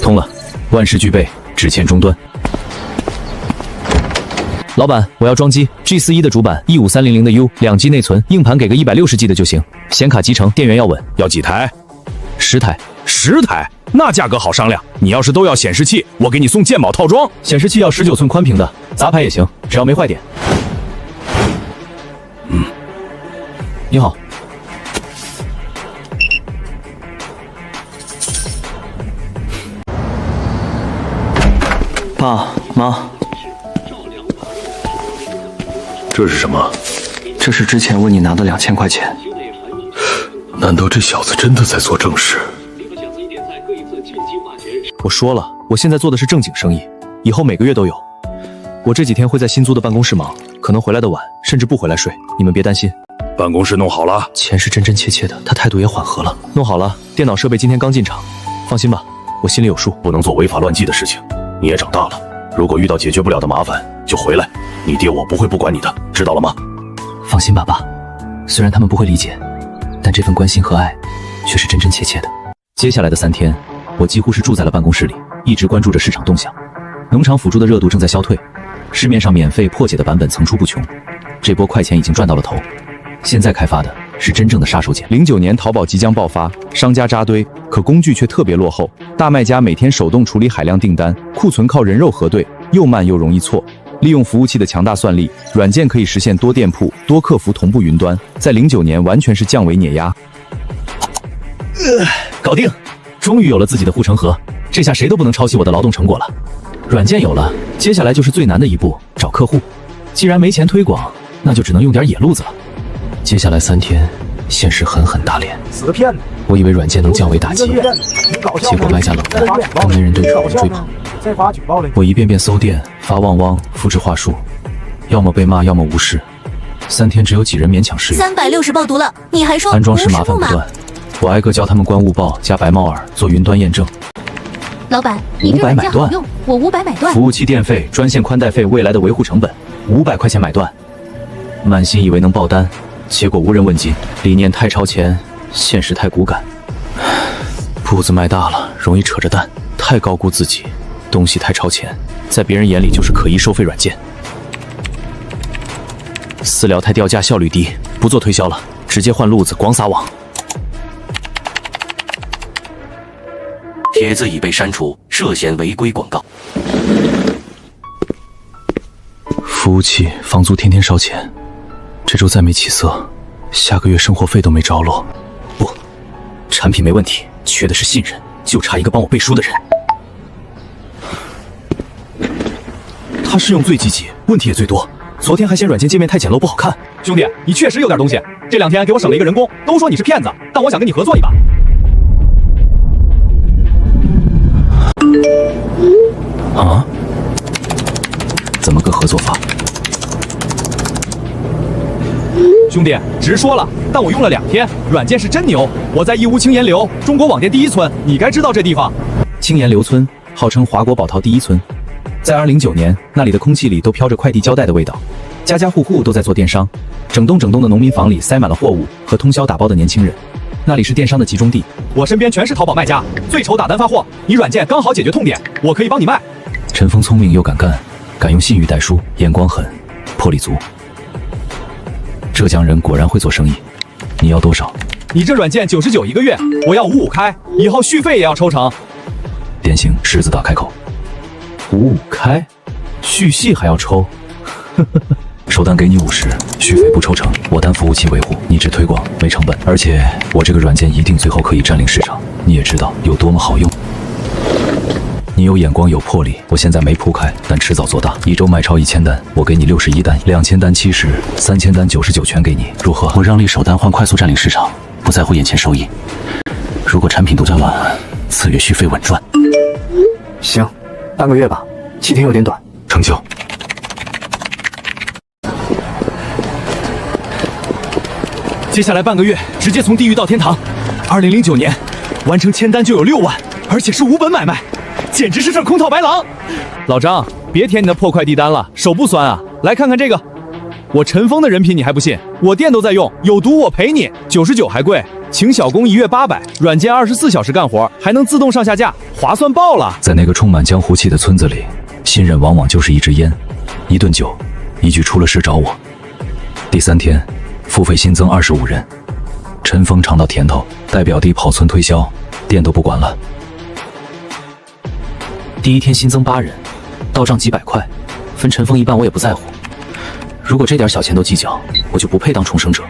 通了，万事俱备，只欠终端。老板，我要装机 G41 的主板15300的 U，2G 内存，硬盘给个160G 的就行，显卡集成，电源要稳。要几台？10台。10台？那价格好商量。你要是都要显示器，我给你送鉴宝套装。显示器要19寸宽屏的，杂牌也行，只要没坏点。你好。爸妈，这是什么？这是之前问你拿的2000块钱。难道这小子真的在做正事？我说了，我现在做的是正经生意，以后每个月都有。我这几天会在新租的办公室忙，可能回来的晚，甚至不回来睡，你们别担心。办公室弄好了？钱是真真切切的，他态度也缓和了。弄好了，电脑设备今天刚进场，放心吧，我心里有数。不能做违法乱纪的事情。你也长大了，如果遇到解决不了的麻烦，就回来。你爹我不会不管你的，知道了吗？放心吧，爸。虽然他们不会理解，但这份关心和爱却是真真切切的。接下来的3天，我几乎是住在了办公室里，一直关注着市场动向。农场辅助的热度正在消退，市面上免费破解的版本层出不穷，这波快钱已经赚到了头。现在开发的是真正的杀手锏。09年淘宝即将爆发，商家扎堆，可工具却特别落后。大卖家每天手动处理海量订单，库存靠人肉核对，又慢又容易错。利用服务器的强大算力，软件可以实现多店铺、多客服同步云端，在09年完全是降维碾压。搞定！终于有了自己的护城河，这下谁都不能抄袭我的劳动成果了。软件有了，接下来就是最难的一步，找客户。既然没钱推广，那就只能用点野路子了。接下来3天，现实狠狠打脸。死骗子！我以为软件能降维打击，结果卖家冷淡，更没人对主人追捧。我一遍遍搜店、发旺旺、复制话术，要么被骂，要么无视。3天只有几人勉强适应。360爆毒了，你还说安装时麻烦不断，我挨个教他们关误报加白帽耳做云端验证。老板，你这软件好用，我500买断。服务器电费、专线宽带费、未来的维护成本，500块钱买断。满心以为能爆单，结果无人问津。理念太超前，现实太骨感。步子迈大了，容易扯着蛋，太高估自己，东西太超前，在别人眼里就是可疑收费软件。私聊太掉价，效率低，不做推销了，直接换路子，广撒网。帖子已被删除，涉嫌违规广告。服务器、房租天天烧钱，这周再没起色，下个月生活费都没着落。不，产品没问题，缺的是信任，就差一个帮我背书的人。他试用最积极，问题也最多。昨天还嫌软件界面太简陋不好看。兄弟，你确实有点东西，这2天给我省了一个人工。都说你是骗子，但我想跟你合作一把。啊？怎么个合作法？兄弟，直说了，但我用了2天，软件是真牛。我在义乌青岩流，中国网店第1村，你该知道这地方。青岩流村号称华国宝陶第1村，在2009年，那里的空气里都飘着快递胶带的味道，家家户户都在做电商，整栋的农民房里塞满了货物和通宵打包的年轻人，那里是电商的集中地。我身边全是淘宝卖家，最愁打单发货，你软件刚好解决痛点，我可以帮你卖。陈峰聪明又敢干，敢用信誉带书，眼光狠，魄力足。浙江人果然会做生意。你要多少？你这软件99一个月，我要55开，以后续费也要抽成。典型狮子大开口。55开，续系还要抽？首单给你50，续费不抽成，我担服务器维护，你只推广没成本，而且我这个软件一定最后可以占领市场，你也知道有多么好用。你有眼光有魄力，我现在没铺开，但迟早做大。一周卖超1000单，我给你61单，2000单70，3000单99，全给你，如何？我让利首单换快速占领市场，不在乎眼前收益。如果产品都交完，次月续费稳赚。行，半个月吧，7天有点短。成交。接下来半个月，直接从地狱到天堂。2009年，完成1000单就有6万，而且是无本买卖，简直是赚空套白狼。老张，别填你的破快递单了，手不酸啊？来看看这个，我陈峰的人品你还不信？我店都在用，有毒我赔你，99还贵，请小工1月800，软件24小时干活，还能自动上下架，划算爆了。在那个充满江湖气的村子里，信任往往就是一支烟、一顿酒、一句出了事找我。第3天，付费新增25人，陈峰尝到甜头，带表弟跑村推销，店都不管了。第1天新增8人，到账几百块，分陈峰一半我也不在乎。如果这点小钱都计较，我就不配当重生者。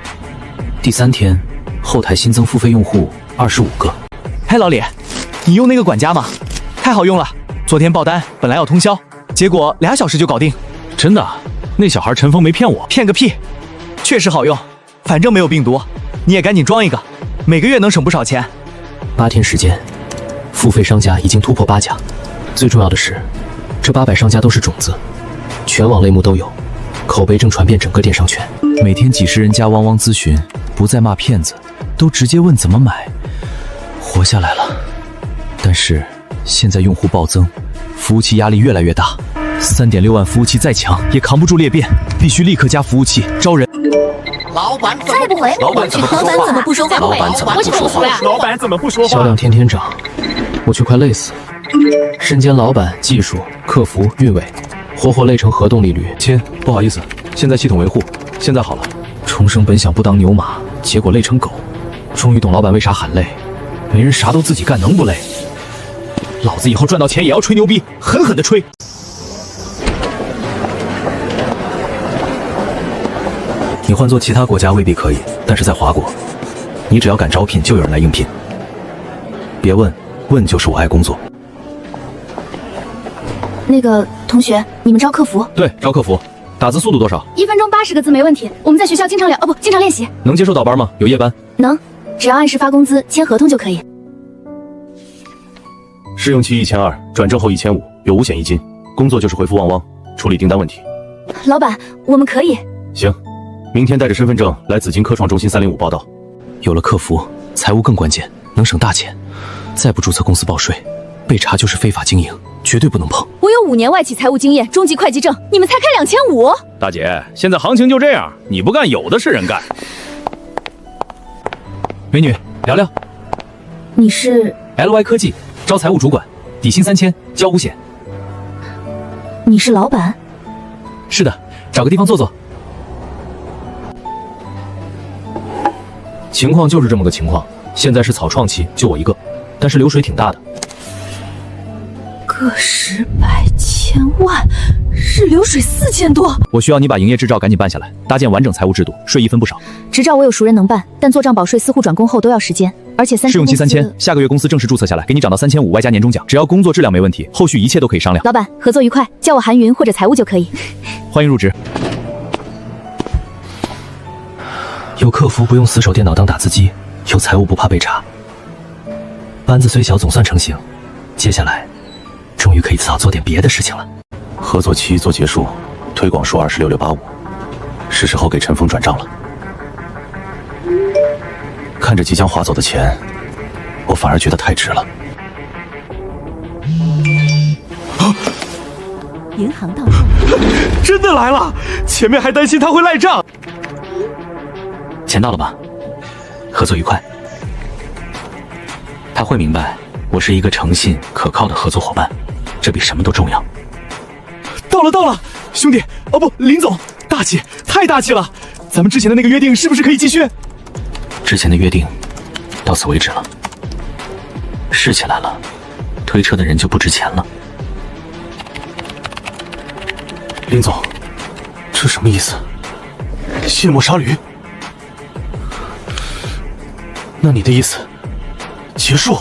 第3天，后台新增付费用户25个。嘿，老李，你用那个管家吗？太好用了，昨天报单本来要通宵，结果2小时就搞定。真的？那小孩陈峰没骗我？骗个屁！确实好用，反正没有病毒，你也赶紧装一个，每个月能省不少钱。8天时间，付费商家已经突破8家。最重要的是，这800商家都是种子，全网类目都有，口碑正传遍整个电商圈。每天几十人加汪汪咨询，不再骂骗子，都直接问怎么买，活下来了。但是现在用户暴增，服务器压力越来越大，3.6万服务器再强也扛不住裂变，必须立刻加服务器招人。老板再不回，老板怎么不说话？老板怎么不说话？老板怎么不说话？销量天天涨，我却快累死。身兼老板、技术、客服、运维，活累成核动力驴。亲，不好意思，现在系统维护，现在好了。重生本想不当牛马，结果累成狗。终于懂老板为啥喊累，没人啥都自己干，能不累？老子以后赚到钱也要吹牛逼，狠狠的吹。你换做其他国家未必可以，但是在华国，你只要敢招聘，就有人来应聘。别问，问就是我爱工作。那个同学，你们招客服？对，招客服。打字速度多少？1分钟80个字没问题。我们在学校经常聊，经常练习。能接受倒班吗？有夜班？能，只要按时发工资、签合同就可以。试用期1200，转正后1500，有5险1金。工作就是回复汪汪，处理订单问题。老板，我们可以。行，明天带着身份证来紫金科创中心305报道。有了客服，财务更关键，能省大钱。再不注册公司报税，被查就是非法经营，绝对不能碰。我有5年外企财务经验，中级会计证，你们才开2500。大姐，现在行情就这样，你不干有的是人干。美女，聊聊。你是 LY 科技招财务主管，底薪3000，交5险。你是老板？是的，找个地方坐坐。情况就是这么个情况，现在是草创期，就我一个，但是流水挺大的。个10、100、1000万，日流水4000多。我需要你把营业执照赶紧办下来，搭建完整财务制度，税益分不少。执照我有熟人能办，但做账保税、私户转公后都要时间，而且试用期3000，下个月公司正式注册下来，给你涨到3500外加年终奖，只要工作质量没问题，后续一切都可以商量。老板，合作愉快，叫我韩云或者财务就可以。欢迎入职。有客服不用死守电脑当打字机，有财务不怕被查。班子虽小，总算成型。接下来，终于可以早做点别的事情了。合作期做结束，推广数26685，是时候给陈峰转账了。看着即将划走的钱，我反而觉得太值了。银行到账，真的来了！前面还担心他会赖账。钱到了吧？合作愉快。他会明白，我是一个诚信可靠的合作伙伴，这比什么都重要。到了，兄弟，哦不，林总，大气，太大气了！咱们之前的那个约定是不是可以继续？之前的约定到此为止了。事起来了，推车的人就不值钱了。林总，这什么意思？卸磨杀驴？那你的意思，结束？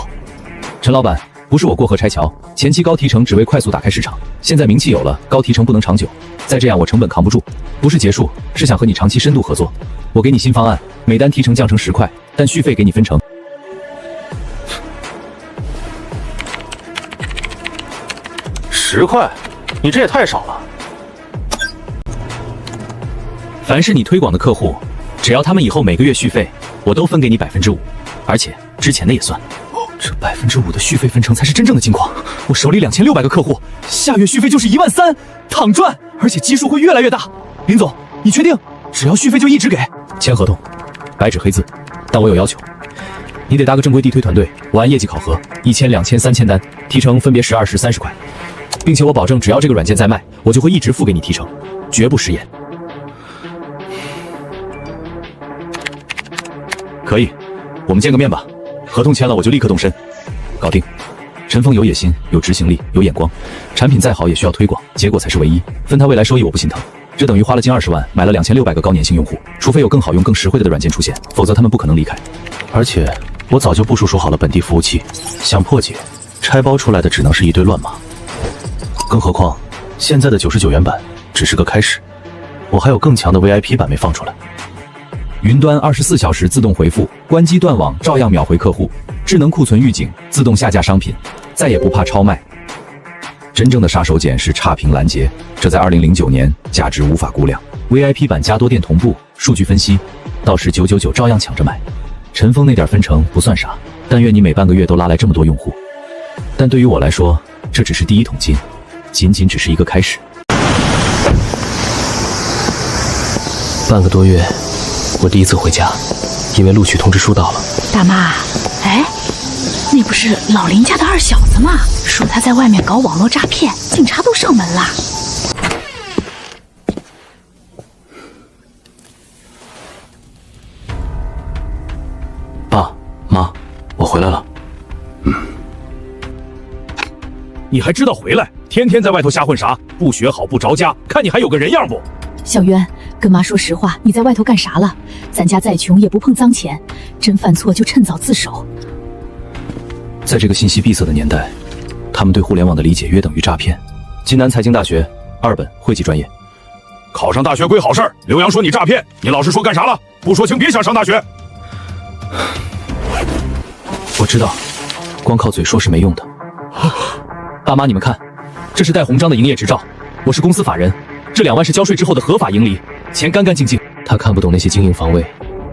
陈老板，不是我过河拆桥，前期高提成只为快速打开市场，现在名气有了，高提成不能长久，再这样我成本扛不住。不是结束，是想和你长期深度合作。我给你新方案，每单提成降成10块，但续费给你分成。10块，你这也太少了。凡是你推广的客户，只要他们以后每个月续费，我都分给你5%，而且之前的也算。这5%的续费分成才是真正的金矿。我手里2600个客户，下月续费就是13000，躺赚，而且基数会越来越大。林总，你确定？只要续费就一直给？签合同，白纸黑字。但我有要求，你得搭个正规地推团队，我按业绩考核，1000、2000、3000单，提成分别10、20、30块，并且我保证，只要这个软件在卖，我就会一直付给你提成，绝不食言。可以，我们见个面吧。合同签了，我就立刻动身。搞定。陈峰有野心，有执行力，有眼光，产品再好也需要推广，结果才是唯一。分他未来收益我不心疼，这等于花了近20万买了2600个高粘性用户，除非有更好用、更实惠的软件出现，否则他们不可能离开。而且我早就部署好了本地服务器，想破解，拆包出来的只能是一堆乱码。更何况现在的99元版只是个开始，我还有更强的 VIP 版没放出来。云端24小时自动回复，关机断网照样秒回客户，智能库存预警，自动下架商品，再也不怕超卖。真正的杀手锏是差评拦截，这在2009年价值无法估量。VIP 版加多店同步，数据分析，到时999照样抢着买。陈峰那点分成不算啥，但愿你每半个月都拉来这么多用户。但对于我来说，这只是第一桶金，仅仅只是一个开始。半个多月，我第一次回家，因为录取通知书到了。大妈，哎，那不是老林家的二小子吗？说他在外面搞网络诈骗，警察都上门了。爸妈，我回来了。你还知道回来？天天在外头瞎混啥？不学好不着家，看你还有个人样不？小渊，跟妈说实话，你在外头干啥了？咱家再穷也不碰脏钱，真犯错就趁早自首。在这个信息闭塞的年代，他们对互联网的理解约等于诈骗。济南财经大学2本会计专业，考上大学归好事儿。刘洋说你诈骗，你老实说干啥了？不说清别想上大学。我知道，光靠嘴说是没用的。爸妈，你们看，这是戴鸿章的营业执照，我是公司法人，这2万是交税之后的合法盈利，钱干干净净。他看不懂那些经营防卫，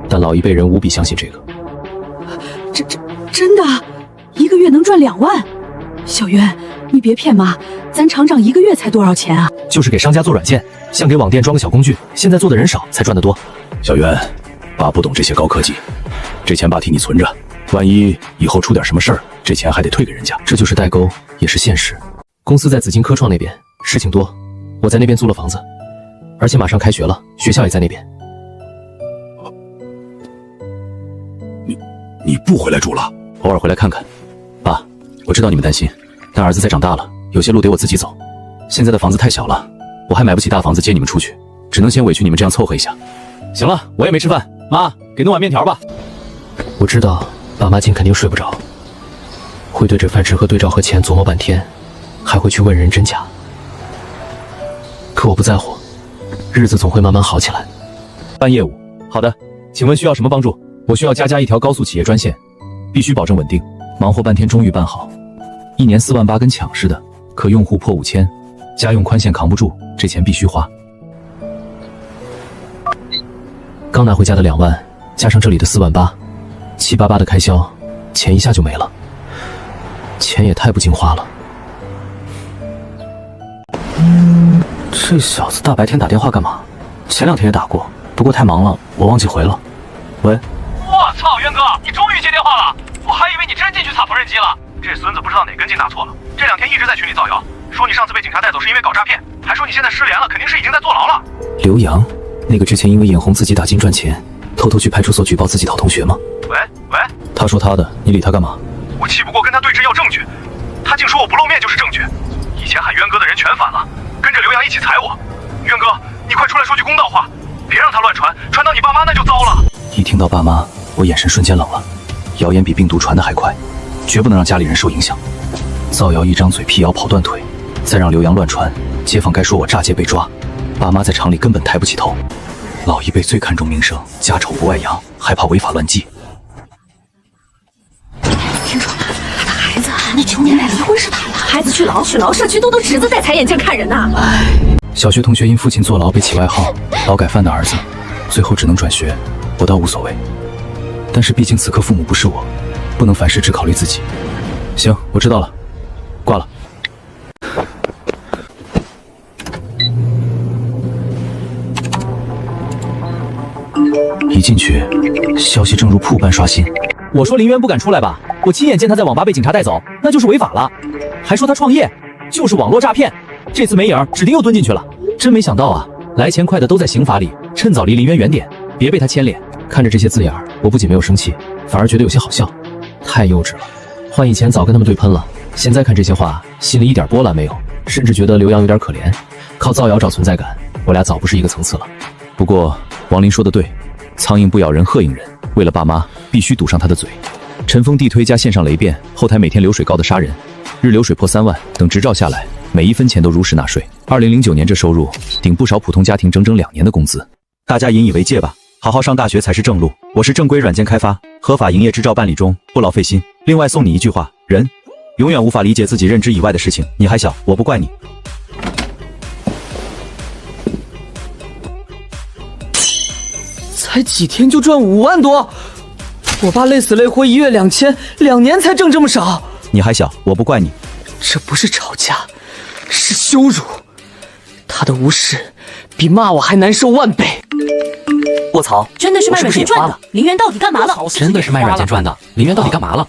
但老一辈人无比相信这个。真的，1个月能赚2万？小渊，你别骗妈，咱厂长1个月才多少钱啊？就是给商家做软件，像给网店装个小工具，现在做的人少，才赚得多。小袁，爸不懂这些高科技，这钱爸替你存着，万一以后出点什么事儿，这钱还得退给人家。这就是代沟，也是现实。公司在紫金科创那边，事情多，我在那边租了房子，而且马上开学了，学校也在那边。你不回来住了？偶尔回来看看。爸，我知道你们担心，但儿子在长大了，有些路得我自己走。现在的房子太小了，我还买不起大房子接你们出去，只能先委屈你们这样凑合一下。行了，我也没吃饭，妈，给弄碗面条吧。我知道爸妈今肯定睡不着，会对着饭吃和对照和钱琢磨半天，还会去问人真假。可我不在乎，日子总会慢慢好起来。办业务，好的，请问需要什么帮助？我需要加一条高速企业专线，必须保证稳定。忙活半天终于办好，1年4万8跟抢似的，可用户破5000，家用宽线扛不住，这钱必须花。刚拿回家的2万，加上这里的4万8，7、8的开销，钱一下就没了。钱也太不经花了。这小子大白天打电话干嘛？前2天也打过，不过太忙了，我忘记回了。喂。我操，渊哥，你终于接电话了！我还以为你真进去擦缝纫机了。这孙子不知道哪根筋打错了，这2天一直在群里造谣，说你上次被警察带走是因为搞诈骗，还说你现在失联了，肯定是已经在坐牢了。刘洋，那个之前因为眼红自己打金赚钱，偷偷去派出所举报自己讨同学吗？喂，他说他的，你理他干嘛？我气不过跟他对峙要证据，他竟说我不露面就是证据。以前喊渊哥的人全反了，跟着刘洋一起踩我。渊哥，你快出来说句公道话，别让他乱传，传到你爸妈那就糟了。一听到爸妈，我眼神瞬间冷了。谣言比病毒传得还快，绝不能让家里人受影响。造谣一张嘴辟谣跑断腿，再让刘洋乱传，街坊该说我诈劫被抓，爸妈在厂里根本抬不起头。老一辈最看重名声，家丑不外扬，害怕违法乱纪。听说了，他的孩子那9年来离婚是他的，孩子去劳，社区都侄子戴彩眼镜看人呐。小学同学因父亲坐牢被起外号“劳改犯”的儿子，最后只能转学，我倒无所谓。但是毕竟此刻父母不是我，不能凡事只考虑自己。行，我知道了，挂了。一进去，消息正如瀑布般刷新。我说林渊不敢出来吧，我亲眼见他在网吧被警察带走，那就是违法了。还说他创业，就是网络诈骗，这次没影，指定又蹲进去了。真没想到啊，来钱快的都在刑法里，趁早离林渊远点，别被他牵连。看着这些字眼儿，我不仅没有生气，反而觉得有些好笑，太幼稚了。换以前早跟他们对喷了，现在看这些话，心里一点波澜没有，甚至觉得刘洋有点可怜，靠造谣找存在感，我俩早不是一个层次了。不过王林说的对，苍蝇不咬人鹤应人，为了爸妈必须堵上他的嘴。尘封地推加线上雷变，后台每天流水高的杀人，日流水破3万，等执照下来，每一分钱都如实纳税。2009年这收入顶不少普通家庭整整2年的工资。大家引以为戒吧，好好上大学才是正路。我是正规软件开发，合法营业执照办理中，不劳费心。另外送你一句话，人永远无法理解自己认知以外的事情。你还小，我不怪你。才几天就赚5万多，我爸累死累活1月2000，2年才挣这么少。你还小，我不怪你。这不是吵架，是羞辱。他的无视比骂我还难受万倍。卧槽，真的是卖软件赚的，林渊到底干嘛了？真的是卖软件赚的，林渊到底干嘛了？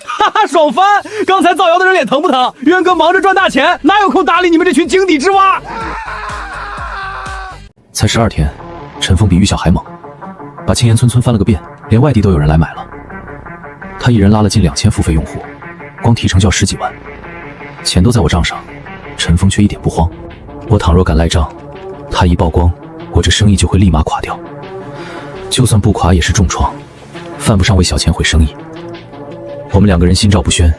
哈哈，爽翻！刚才造谣的人脸疼不疼？渊哥忙着赚大钱，哪有空搭理你们这群井底之蛙？才12天，陈峰比玉晓还猛，把青岩村村翻了个遍，连外地都有人来买了。他一人拉了近2000付费用户，光提成就要10几万，钱都在我账上，陈峰却一点不慌。我倘若敢赖账，他一曝光，我这生意就会立马垮掉。就算不垮也是重创，犯不上为小钱毁生意。我们2个人心照不宣，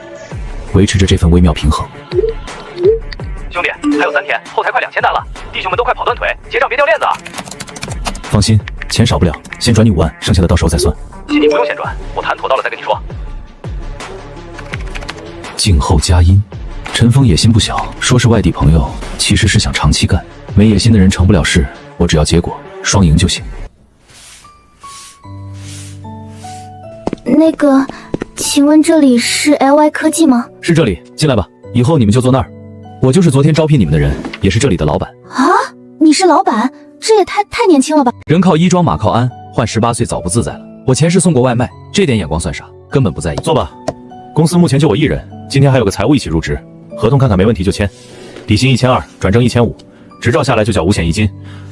维持着这份微妙平衡。兄弟，还有3天，后台快2000单了，弟兄们都快跑断腿，结账别掉链子啊！放心，钱少不了，先转你5万，剩下的到时候再算。信你不用先转，我谈妥到了再跟你说。静候佳音。陈峰野心不小，说是外地朋友，其实是想长期干。没野心的人成不了事，我只要结果，双赢就行。那个，请问这里是 LY 科技吗？是这里，进来吧。以后你们就坐那儿。我就是昨天招聘你们的人，也是这里的老板。啊，你是老板？这也太年轻了吧！人靠衣装，马靠鞍，换18岁早不自在了。我前世送过外卖，这点眼光算啥？根本不在意。坐吧。公司目前就我一人，今天还有个财务一起入职，合同看看没问题就签。底薪1200，转正1500，执照下来就缴5险1金，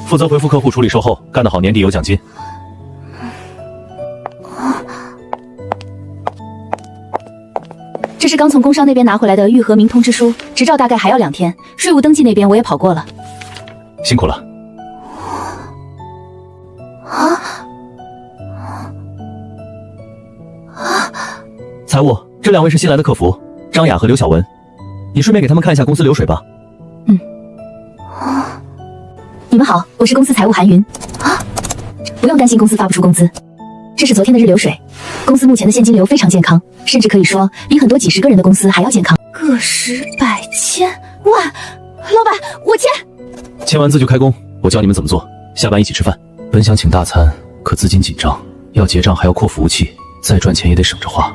负责回复客户处理售后，干得好年底有奖金。这是刚从工商那边拿回来的预核名通知书，执照大概还要2天，税务登记那边我也跑过了。辛苦了。财务，这2位是新来的客服，张雅和刘晓文，你顺便给他们看一下公司流水吧。你们好，我是公司财务韩云。不用担心公司发不出工资，这是昨天的日流水。公司目前的现金流非常健康，甚至可以说比很多几十个人的公司还要健康。个十百千万，老板，我签。签完字就开工，我教你们怎么做。下班一起吃饭。本想请大餐，可资金紧张，要结账还要扩服务器，再赚钱也得省着花。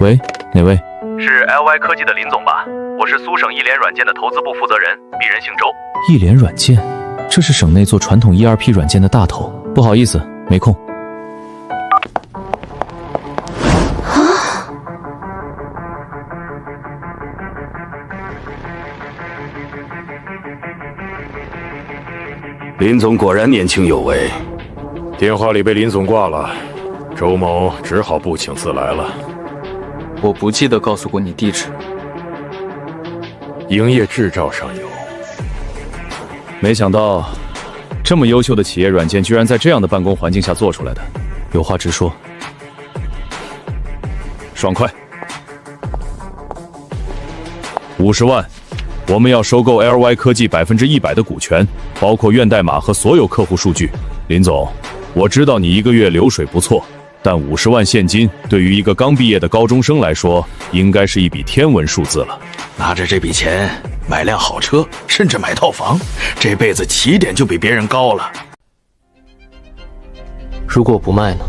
喂，哪位？是 LY 科技的林总吧？我是苏省一联软件的投资部负责人，鄙人姓周。一联软件，这是省内做传统 ERP 软件的大头。不好意思，没空。林总果然年轻有为。电话里被林总挂了，周某只好不请自来了。我不记得告诉过你地址。营业执照上有。没想到，这么优秀的企业软件居然在这样的办公环境下做出来的。有话直说。爽快。50万，我们要收购 LY 科技100%的股权，包括源代码和所有客户数据。林总，我知道你一个月流水不错，但50万现金对于一个刚毕业的高中生来说，应该是一笔天文数字了。拿着这笔钱买辆好车，甚至买套房，这辈子起点就比别人高了。如果我不卖呢？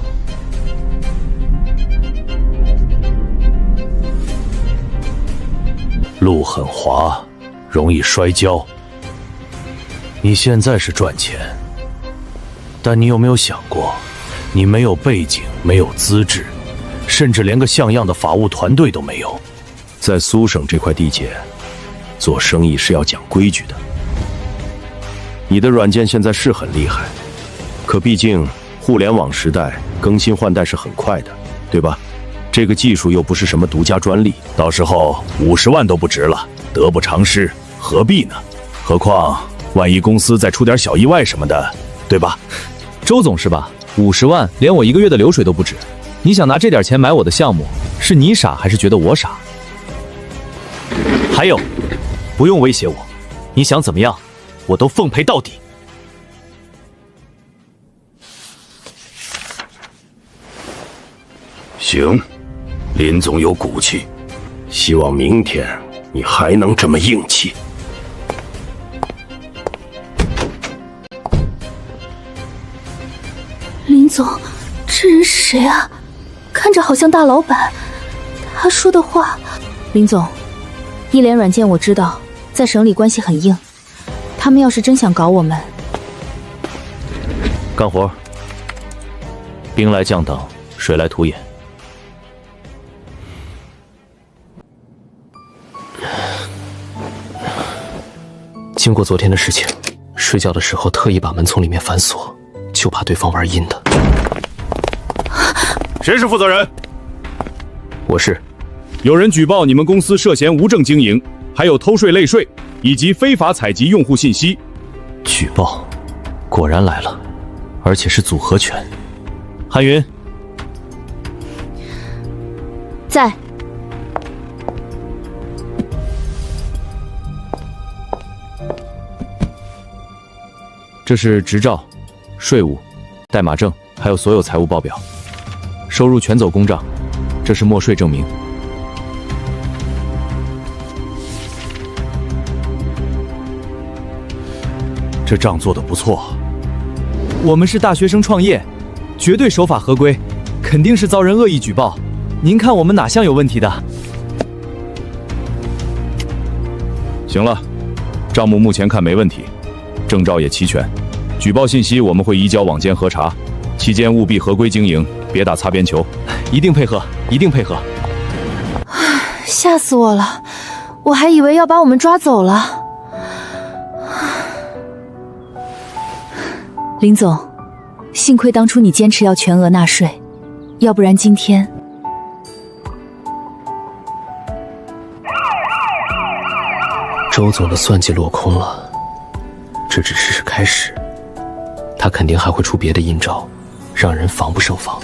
路很滑，容易摔跤。你现在是赚钱，但你有没有想过，你没有背景，没有资质，甚至连个像样的法务团队都没有。在苏省这块地界，做生意是要讲规矩的。你的软件现在是很厉害，可毕竟互联网时代更新换代是很快的，对吧？这个技术又不是什么独家专利，到时候50万都不值了，得不偿失，何必呢？何况万一公司再出点小意外什么的，对吧？周总是吧？50万连我一个月的流水都不止，你想拿这点钱买我的项目，是你傻还是觉得我傻？还有，不用威胁我，你想怎么样，我都奉陪到底。行，林总有骨气，希望明天你还能这么硬气。林总，这人是谁啊？看着好像大老板，他说的话……林总，一联软件我知道，在省里关系很硬，他们要是真想搞我们，干活。兵来将挡，水来土掩。经过昨天的事情，睡觉的时候特意把门从里面反锁，就怕对方玩阴的。谁是负责人？我是。有人举报你们公司涉嫌无证经营，还有偷税累税，以及非法采集用户信息。举报，果然来了，而且是组合拳。韩云，在。这是执照、税务、代码证，还有所有财务报表，收入全走公账。这是没税证明。这账做得不错。我们是大学生创业，绝对守法合规，肯定是遭人恶意举报。您看我们哪项有问题的？行了，账目目前看没问题，证照也齐全。举报信息我们会移交网监核查，期间务必合规经营，别打擦边球。一定配合，一定配合。吓死我了，我还以为要把我们抓走了。林总，幸亏当初你坚持要全额纳税，要不然今天……周总的算计落空了，这只是开始，他肯定还会出别的阴招，让人防不胜防。